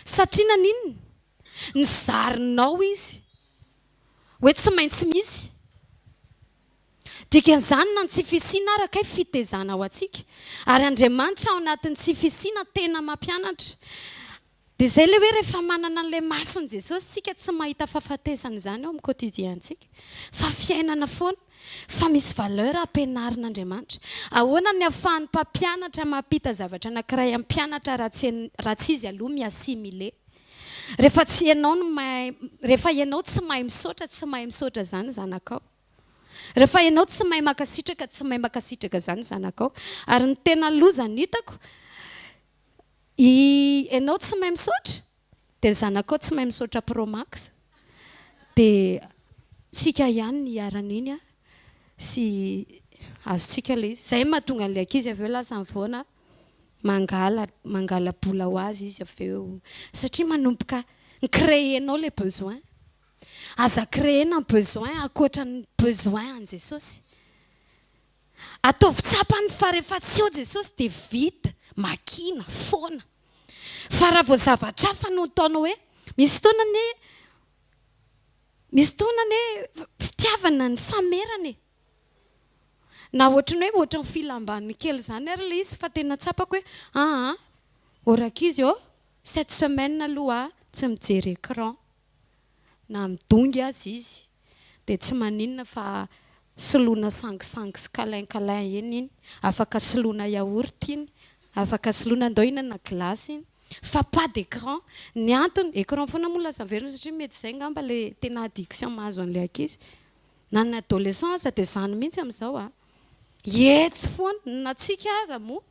Satria naninona? Ny zarinao izy hoe tsy maintsy misy. Dikan'izany na ny tsy fisiana araka fitezana ho antsika. Ary Andriamanitra ao anatin'ny tsy fisiana tena mampianatra. dia izay ilay hoe rehefa manana an'ilay masony Jesosy tsika tsy mahita fahafatesana izany eo amin'ny quotidientsika fa fiainana foana fa misy valeur ampianarin'Andriamanitra. Ahoana ny ahafahan'ny mpampianatra mampita zavatra anankiray amin'ny mpianatra raha tsy izy aloha miassimile. Rehefa ianao tsy mahay misaotra izany zanakao. Rehefa ianao tsy mahay makasitraka tsy mahay makasitraka izany zanakao. Ary ny tena lozany hitako ianao tsy mahay misaotra dia zanakao tsy mahay misaotra promax dia tsika ihany ny iarana iny sy azotsika ilay izy. Izay mahatonga an'ilay ankizy avy eo lasa mifoana mangala bola ho azy izy avy eo satria manomboka créenao les besoins. Aza créena besoin ankoatra ny besoin an Jesosy. Ataovy tsapany fa rehefa tsy eo Jesosy dia vita makina foana. Fa raha vao zavatra hafa no ataonao hoe misy taonany fitiavana ny famerana na ohatrany hoe ohatrany filamban'ny kely izany ary ilay izy fa tena tsapako hoe orakizy 7 semaines aloha tsy mijery écran na midongy azy izy dia tsy maninona fa soloina sangisangy sy câlin iny afaka soloina yaourt iny afaka soloina andao hinana glasy iny fa pas d'écran. Ny antony écran foana moa lasa verina satria mety izay ngamba le tena addiction mahazo an'ilay ankizy na ny adolescence dia izany mihitsy amin'izao hetsy foana natsika aza moa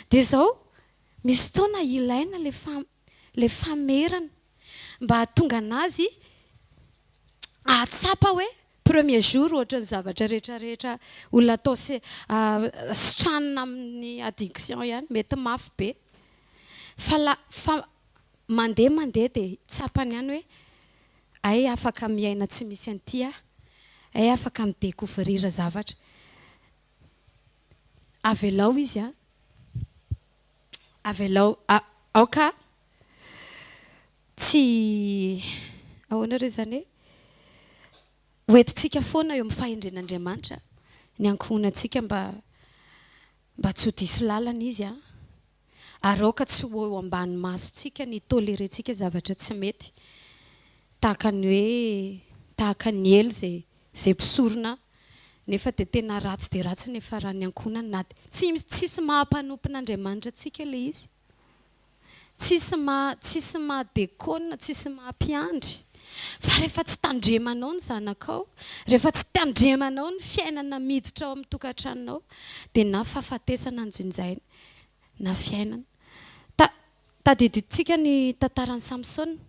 dia izao misy taona ilaina le famerana mba hahatonga anazy ahatsapa hoe premier jour ohatran'ny zavatra rehetrarehetra olona atao sitranina amin'ny addiction ihany mety mafy be fa mandeha dia tsapany ihany hoe ay afaka miaina tsy misy an'ity ay afaka midécouvrir zavatra avelao izy avelao aoka tsy ahoana re zany hoe hoentintsika foana eo amin'ny fahendren'Andriamanitra ny ankohonantsika mba tsy ho diso lalana izy ary aoka tsy ho eo ambany masontsika ny tolérentsika zavatra tsy mety tahaka ny elo zay mpisorona nefa dia tena ratsy dia ratsy nefa raha ny ankohonany na tsisy mahampanompon'Andriamanitra antsika ilay izy tsisy mahadekona tsisy mahampiandry fa rehefa tsy tandremanao ny zanakao rehefa tsy tandremanao ny fiainana miditra ao amin'ny tokantranonao dia na fahafatesana ny jinjaina na fiainana tadidintsika ny tantaran'ny Samson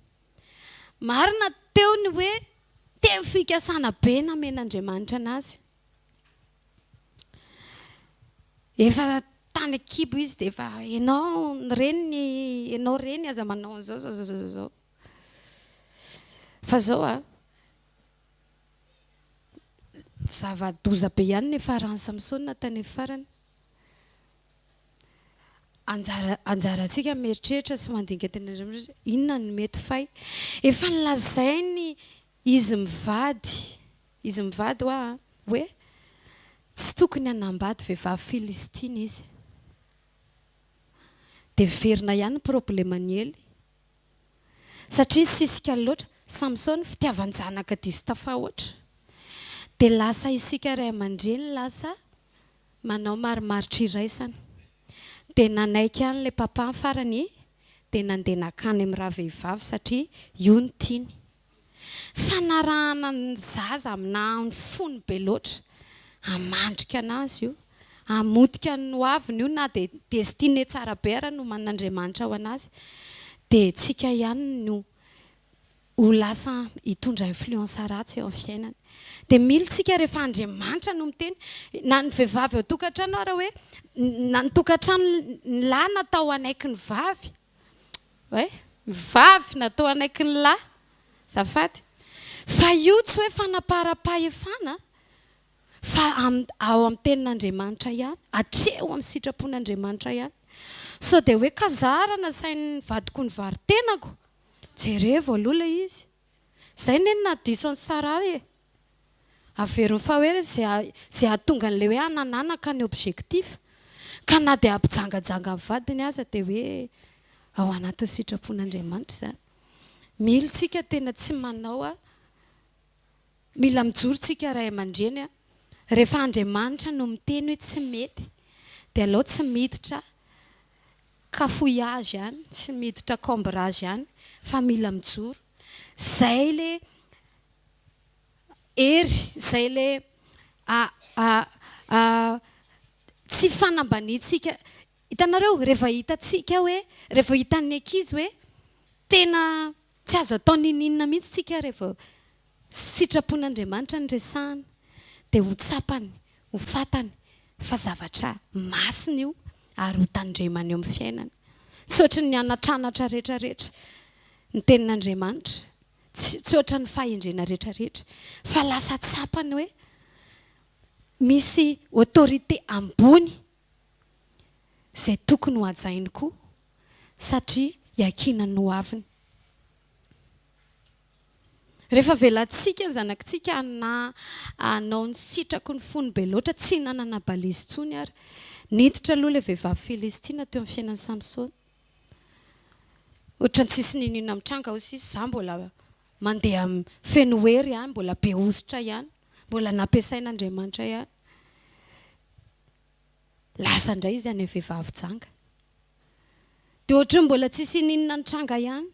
marina teo ny hoe teo fikasana be namen'Andriamanitra anazy efa tany kibo izy dia efa ianao reny aza manao an'izao fa zao zava-doza be ihany nefa rahan'ny Samson tany farany anjarantsika mieritreritra sy mandinika teny Andriamanitra inona ny mety fay efa nilazainy izy mivady hoe tsy tokony hanambady vehivavy Filistiny izy dia verina ihany problemany ely satria sisika loatra Samson fitiavan-janaka diso tafahoatra dia lasa isika ray aman-dreny lasa manao marimaritra iraisana dia nanaiky ihany ilay papa farany dia nandeha nakany amin'ny raha vehivavy satria io ny tiany fanarahana ny zaza amina ny fony be loatra amandrika anazy io amodika ny hoaviny io na dia destiné tsara be ara no man'Andriamanitra ao anazy dia tsika ihany no ho lasa hitondra influence ratsy eo amin'ny fiainana dia militsika rehefa Andriamanitra no miteny na ny vehivavy ao tokantrano ara hoe na ny tokantrano ny lahy natao anaiky ny vavy ny vavy natao anaiky ny lahy zafady fa io tsy hoe fanapara-pahefana fa ao amin'ny tenin'Andriamanitra ihany hatreo amin'ny sitrapon'Andriamanitra ihany so dia hoe kazarana sain'ny vadiko ny varin-tenako jereo aloha ilay izy izay nenina diso ny Sara averiny fa hoe zay hahatonga an'ilay hoe hanananaka ny objectif ka na dia ampijangajanga amin'ny vadiny aza dia hoe ao anatin'ny sitrapon'Andriamanitra zany. Mila tsika tena tsy manao mila mijorontsika ray aman-dreny rehefa Andriamanitra no miteny hoe tsy mety dia aleo tsy miditra cafouillage ihany, tsy miditra cambrage ihany, fa mila mijoro. Zay le hery, zay le tsy fanambanitsika. Hitanareo rehefa hitatsika hoe rehefa hitan'ny ankizy hoe tena tsy azo atao nininina mihitsy tsika rehefa sitrapon'Andriamanitra ny resahana dia ho tsapany, ho fatany fa zavatra masina io ary ho tandremany eo amin'ny fiainany. Tsy ohatry ny anatranatra rehetrarehetra ny tenin'Andriamanitra, tsy ohatry ny fahendrena rehetrarehetra, fa lasa tsapany hoe misy autorité ambony izay tokony ho hajainy koa satria iakinany ho aviny. Rehefa velantsika ny zanakitsika anao ny sitrako ny fony be loatra tsy nanana balizy intsony ary niditra aloha ilay vehivavy Filistina teo amin'ny fiainan'i Samsona. Ohatran'ny tsisy ninina mitranga ho sisy za mbola mandeha feno hery ihany, mbola be ositra ihany, mbola nampiasain'Andriamanitra ihany. Lasa indray izy any vehivavy janga. Dia ohatry mbola tsisy ninina nitranga ihany.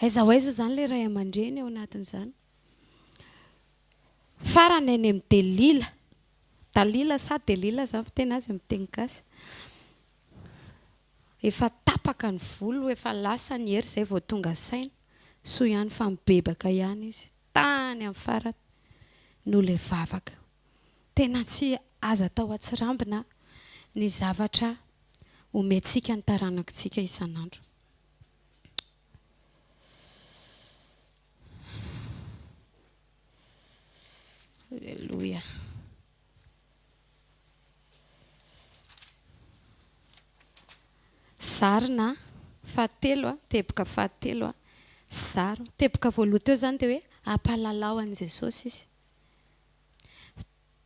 Aiza ho aiza zany ilay ray aman-dreny ao anatin'izany. Farany any amin'ny Delila. Dalila sa Delila zany fiteny azy amin'ny teny gasy. Efa tapaka ny volo, efa lasa ny hery izay vao tonga saina. So ihany fa mibebaka ihany izy. Tany amin'ny farany no ilay vavaka. Tena tsy azo atao atsirambina ny zavatra omentsika ny taranakitsika isan'andro. Alléluia. Zarina fahatelo teboka fahatelo zaro. Teboka voalohany teo zany dia hoe ampalalao an' Jesosy izy.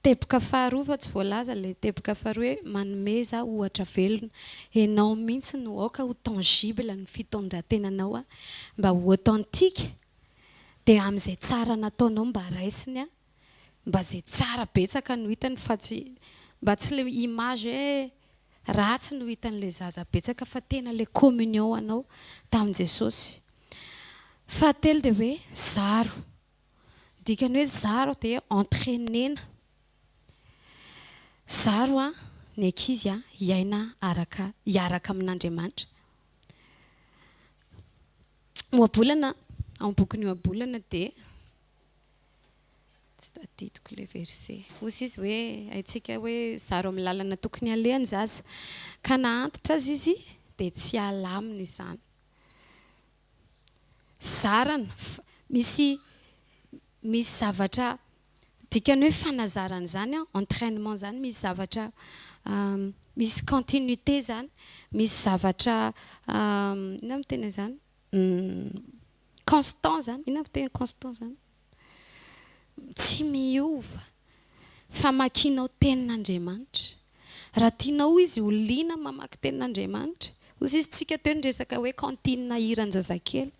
Teboka faharoa fa tsy voalaza ilay teboka faharoa hoe manome za ohatra velona. Ianao mihitsy no aoka ho tangible ny fitondrantenanao mba ho authentique dia amin'izay tsara nataonao mba raisiny mba izay tsara betsaka no hitany fa tsy mba tsy ilay image hoe ratsy no hitan'ilay zaza betsaka fa tena ilay communion anao tamin'i Jesosy. Fahatelo dia hoe zaro. Dikany hoe zaro dia entraînena. Zaro ny ankizy hiaina hiaraka amin'Andriamanitra. Moabolana amin'ny bokin'ny Moabolana dia tsy tadidiko ilay verset. Hozy izy hoe haitsika hoe zaro amin'ny lalana tokony alehany zaza ka nahantitra azy izy dia tsy halamina izany. Zarana misy zavatra dikany hoe fanazarana zany entraînement zany misy zavatra misy continuité zany, misy zavatra ina amin'ny teny zany constant zany, ina amin'ny teny constant zany tsy miova famakianao tenin'Andriamanitra. Raha tianao izy ho liana mamaky tenin'Andriamanitra, hozy izy tsika teo nyresaka hoe cantine hiran-jazakely.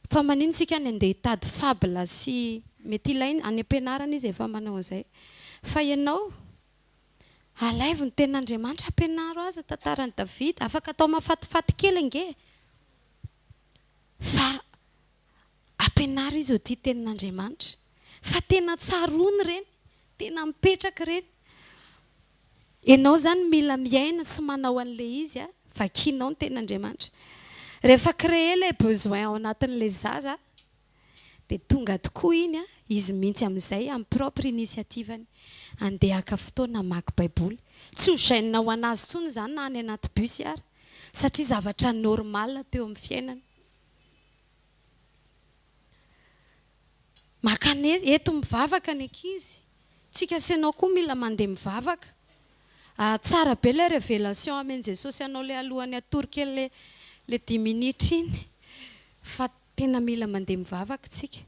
Fa manino tsika ny andeha hitady fabla sy mety ilainy any am-pianarana izy efa manao an'izay. Fa ianao alaivo ny tenin'Andriamanitra ampianaro azy tantaran'i David, afaka atao mahafatifaty kely ange. Fa ampianaro izy ho tia tenin'Andriamanitra. Fa tena tsaroany ireny, tena mipetraka ireny. Ianao zany mila miaina sy manao an'ilay izy vakianao ny tenin'Andriamanitra. Rehefa créer les besoins ao anatin'ilay zaza dia tonga tokoa iny izy mihitsy amin'izay amin'ny propre initiativany andeha haka fotoana mamaky baiboly. Tsy ho gêne ho anazy intsony zany na any anaty bus ary satria zavatra normal teo amin'ny fiainany. Makany eto mivavaka ny ankizy. Tsika sy ianao koa mila mandeha mivavaka. Tsara be ilay révélation amen'i Jesosy ianao ilay alohany atory kely le 10 minitra iny. Fa tena mila mandeha mivavaka tsika.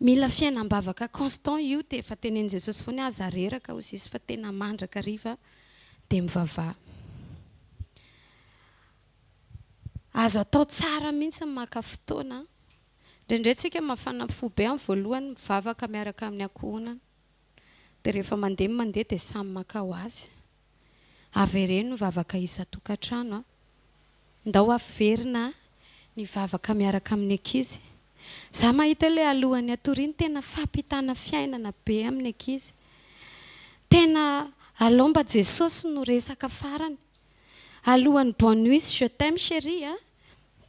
Mila fiainam-bavaka constant io dia efa tenenin' Jesosy foana aza reraka hozy izy fa tena mandraka riva dia mivavaha. Azo atao tsara mihitsy maka fotoana. Indraindray tsika mafana fo be amin'ny voalohany mivavaka miaraka amin'ny ankohonana. Dia rehefa mandeha dia samy maka ho azy. Avy ireny mivavaka isa-tokantrano. Ndao averina ny vavaka miaraka amin'ny ankizy. Za mahita ilay alohan'ny atoriany tena fampitana fiainana be amin'ny ankizy. Tena alomba Jesosy no resaka farany. Alohan'ny bonne nuit, je t'aime chérie,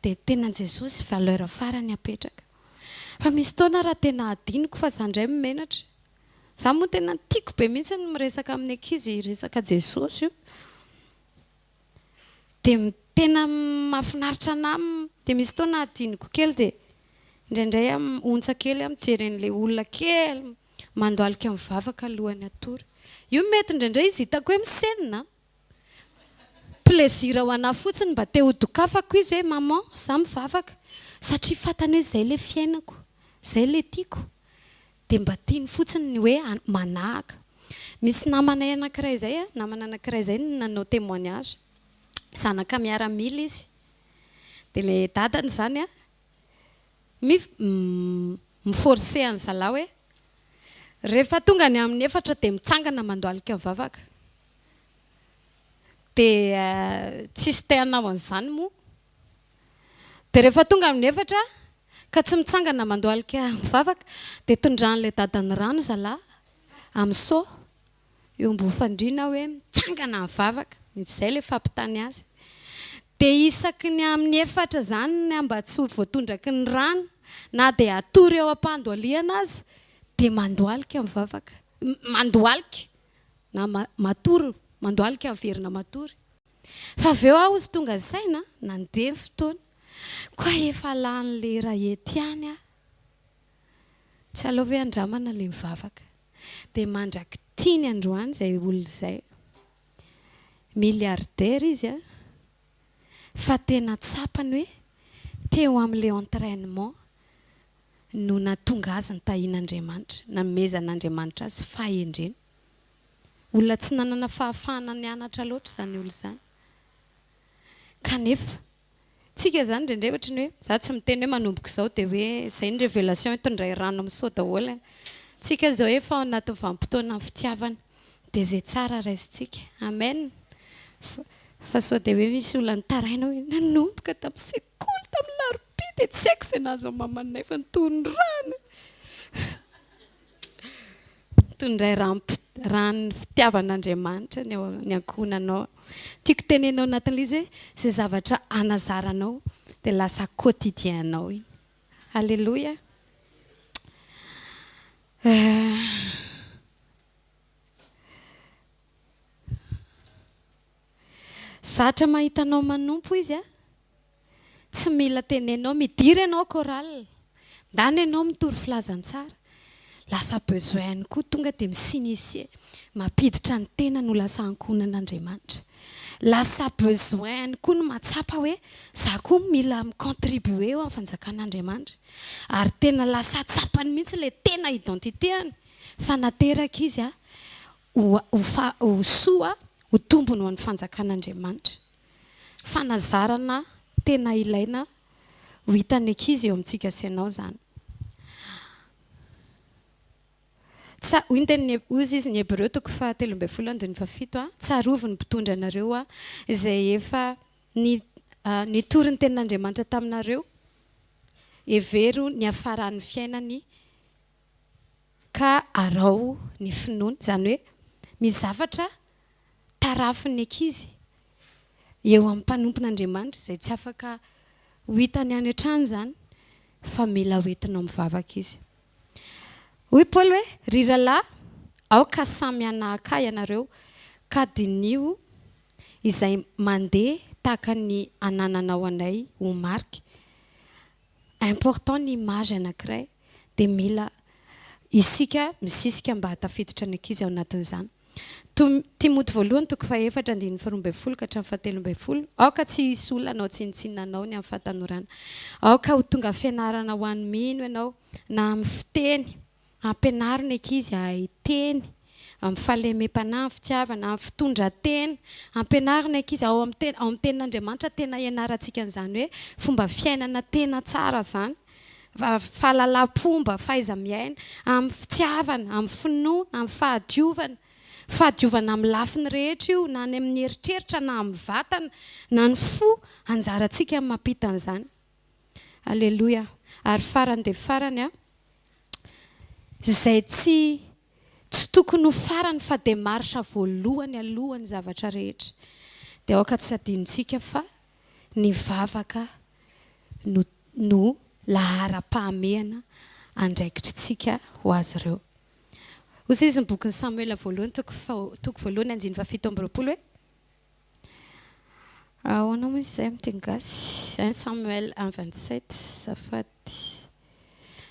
dia tena Jesosy valeur farany apetraka. Fa misy fotoana raha tena adiniko fa za indray mimenatra. Za moa tena tiako be mihitsy ny miresaka amin'ny ankizy, resaka Jesosy io. Dia tena mahafinaritra anahy, dia misy fotoana adiniko kely dia indraindray ontsa kely mijeren'ilay olona kely mandoalika mivavaka alohan'ny atory. Io mety indraindray izy hitako hoe misenina. Plaisir ho anahy fotsiny mba te hodokafako izy hoe maman, za mivavaka. Satria fantany hoe izay ilay fiainako, izay ilay tiako. Dia mba tiany fotsiny ny hoe manahaka. Misy namana anankiray izay nanao témoignage. Zanaka miaramila izy. Dia ilay dadany izany miforce an'ny zalahy hoe rehefa tonga ny amin'ny 4 dia mitsangana mandoalika mivavaka. Dia tsisy te hanao an'izany moa. Dia rehefa tonga amin'ny 4 ka tsy mitsangana mandoalika mivavaka dia tondran'ilay dadany rano zalahy amin'ny sao eo ambony-fandriana hoe mitsangana mivavaka. Izay ilay fampitany azy. Dia isaky ny amin'ny 4 izany mba tsy ho voatondraky ny rano na dia atory eo am-pandoaliana azy dia mandoalika mivavaka. Mandoalika na matory, mandoalika averina matory. Fa avy eo aho izy tonga saina nandeha ny fotoana. Koa efa lany lera ety ihany aho. Tsy aleo hoe andramana ilay mivavaka. Dia mandraky tiany androany izay olona izay. Milliardaire izy fa tena tsapany hoe teo amin'ilay entraînement no nahatonga azy nitahian'Andriamanitra, namezan'Andriamanitra azy fahendreny. Olona tsy nanana fahafahana nianatra loatra izany olona izany. Kanefa tsika izany indraindray ohatra ny hoe za tsy miteny hoe manomboka izao dia hoe izay ny révélation hitondray rano amin'ny sao daholo. Tsika izao efa ao anatin'ny vanim-potoana fitiavana dia izay tsara raisintsika. Amen. Fa sao dia hoe misy olona nitaraina hoe nanomboka tamin'ny sekoly tamin'ny larobia dia tsy haiko izay nahazo mamanay fa nitondràna. Tondray rano fitiavan'Andriamanitra ny ankohonanao. Tiako tenenao anatin'ilay izy hoe izay zavatra anazaranao dia lasa quotidienao iny. Alléluia. Zatra mahitanao manompo izy tsy mila tenenao, midiry ianao chorale, ndany ianao mitory filazantsara. Lasa besoin koa tonga dia misinisier, mampiditra ny tena no lasa ankohonan'Andriamanitra. Lasa besoin koa no matsapa hoe za koa mila micontribuer eo amin'ny fanjakan'Andriamanitra. Ary tena lasa tsapany mihitsy ilay tena identitéany. Fa nateraka izy ho soa ho tombony ho an'ny fanjakan'Andriamanitra. Fanazarana tena ilaina ho hitan'ny ankizy eo amintsika sy ianao izany. Hoy izy ny Hébreu 13:17 tsarovy ny mpitondra anareo izay efa nitory ny tenin'Andriamanitra taminareo evero ny hafaran'ny fiainany ka arao ny finoany. Izany hoe mizavatra tarafin'ny ankizy eo amin'ny mpanompon'Andriamanitra izay tsy afaka ho hitany any an-trano izany fa mila hoentinao mivavaka izy. Hoy Paul hoe ry ralahy aoka samy anahaka ianareo ka dinio izay mandeha tahaka ny anananao anay ho marika. Important ny image anankiray dia mila isika misisika mba hatafiditra ny ankizy ao anatin'izany. Timoty 2:4-12 aoka tsy hisy olona anao tsinitsinanao ny amin'ny fahatanorana. Aoka ho tonga fianarana ho an'ny mino ianao na amin'ny fiteny. Ampianarina ankizy hahay teny, amin'ny fahalemem-panahy, amin'ny fitiavana, amin'ny fitondran-tena, ampianarina ankizy ao amin'ny tenin'Andriamanitra tena ianarantsika an'izany hoe fomba fiainana tena tsara zany. Fahalalam-pomba, fahaiza-miaina, amin'ny fitiavana, amin'ny finoana, amin'ny fahadiovana. Fahadiovana amin'ny lafiny rehetra io, na ny amin'ny eritreritra, na amin'ny vatana, na ny fo, anjarantsika amin'ny mampita an'izany. Alleloia. Ary farany dia farany izay tsy tokony ho farany fa demarche voalohany alohan'ny zavatra rehetra. Dia aoka tsy adinontsika fa ny vavaka no laharam-pahamehana andraikitritsika ho azy ireo. Hoy izy ny bokin'ny Samuel voalohany toko voalohany 7:7 hoe ahoana moa izay amin'ny teny gasy 1 Samuel 1:27 zafady.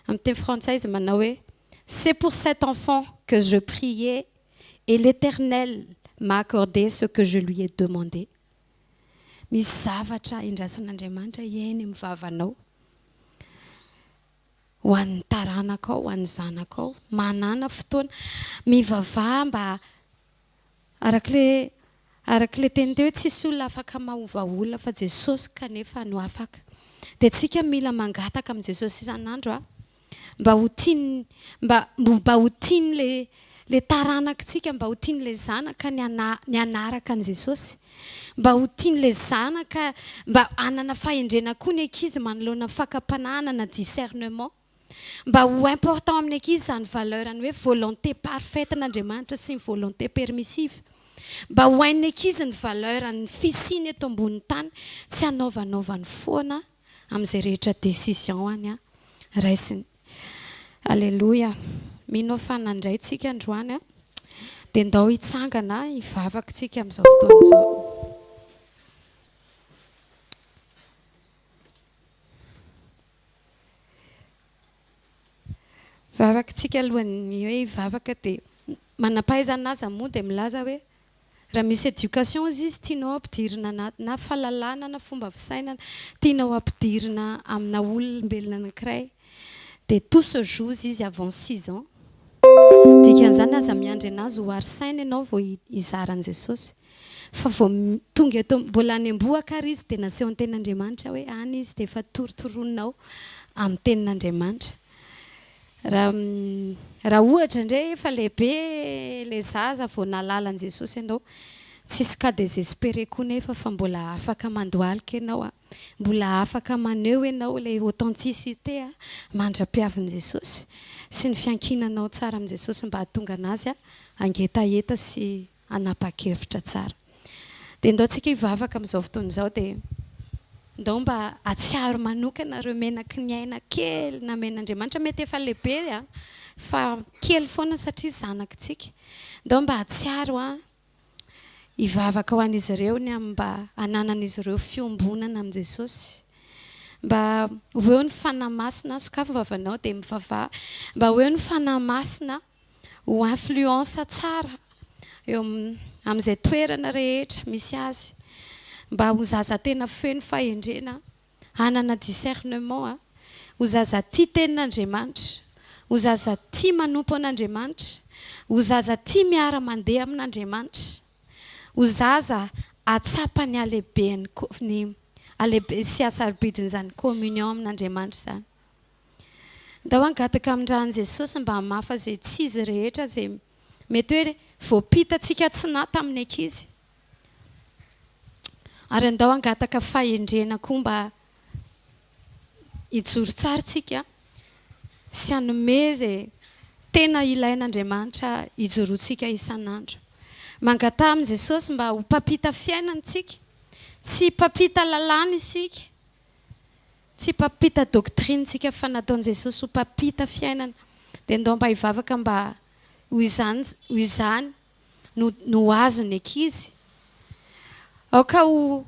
Amin'ny teny frantsay izy manao hoe c'est pour cet enfant que je priais et l'Éternel m'a accordé ce que je lui ai demandé. Misy zavatra indrasan'Andriamanitra eny amin'ny vavanao. Ho an'ny taranakao, ho an'ny zanakao, manana fotoana mivavaha mba arak'ilay teny teo hoe tsisy olona afaka mahovaolona fa Jesosy kanefa no afaka. Dia tsika mila mangataka amin'ny Jesosy isan'andro mba ho tiany le taranakitsika, mba ho tiany le zanaka ny anaraka an' Jesosy, mba ho tiany le zanaka mba anana fahendrena koa ny ankizy manoloana fakapanahana na discernement, mba ho important amin'ny ankizy zany valeurany hoe volonté parfaite n'Andriamanitra sy ny volonté permissive, mba ho hain'ny ankizy ny valeurany fisiny eto ambony tany, tsy hanaovanaovany foana amin'izay rehetra décision any raisiny. Alleluia. Mino fa nandray tsika androany dia ndao hitsangana hivavaka tsika amin'izao fotoana izao. Vavaka tsika alohan'ny hoe hivavaka dia manam-pahaizana azy moa dia milaza hoe raha misy éducation izy tianao ampidirina na fahalalana na fomba fisainana tianao ampidirina amina olombelona anankiray dia tout se joue izy avant 6 ans. Dikan'izany aza miandry anazy ho ary saina ianao vao hizaran'i Jesosy. Fa vao tonga eto mbola any amboaka ary izy dia naseho ny tenin'Andriamanitra hoe any izy dia efa torotoroninao amin'ny tenin'Andriamanitra. Raha ohatra indray efa lehibe le zaza vao nalala an'i Jesosy ianao, tsisy cas désespéré koa nefa fa mbola afaka mandohalika ianao, mbola afaka maneho ianao ilay authenticité mandra-piavin'i Jesosy sy ny fiankinanao tsara amin'i Jesosy mba hahatonga anazy angetaeta sy hanapa-kevitra tsara. Dia ndao tsika hivavaka amin'izao fotoana izao dia ndao mba hatsiaro manokana ireo menaky ny aina kely namen'Andriamanitra, mety efa lehibe fa kely foana satria zanakitsika. Ndao mba hatsiaro hivavaka ho an'izy ireo mba hananan'izy ireo fiombonana amin'i Jesosy, mba ho eo ny fanahy masina, sokafo vavanao dia mivavaha, mba ho eo ny fanahy masina ho influence tsara eo amin'izay toerana rehetra misy azy, mba ho zaza tena feno fahendrena, hanana discernement, ho zaza tia tenin'Andriamanitra, ho zaza tia manompo an'Andriamanitra, ho zaza tia miara-mandeha amin'Andriamanitra, ho zaza atsapany alehibe sy asarobidin'izany communion amin'Andriamanitra izany. Ndao hangataka amin'ny rahan'i Jesosy mba hamafa izay tsy izy rehetra izay mety hoe voapitatsika tsy na tamin'ny ankizy. Ary ndao hangataka fahendrena koa mba hijoro tsara tsika sy hanome izay tena ilain'Andriamanitra hijoroantsika isan'andro. Mangata amin'i Jesosy mba ho mpampita fiainantsika, tsy mpampita lalàna isika, tsy mpampita doctrinetsika fa nataon'i Jesosy ho mpampita fiainana. Dia ndao mba hivavaka mba ho izany no azony ankizy. Aoka ho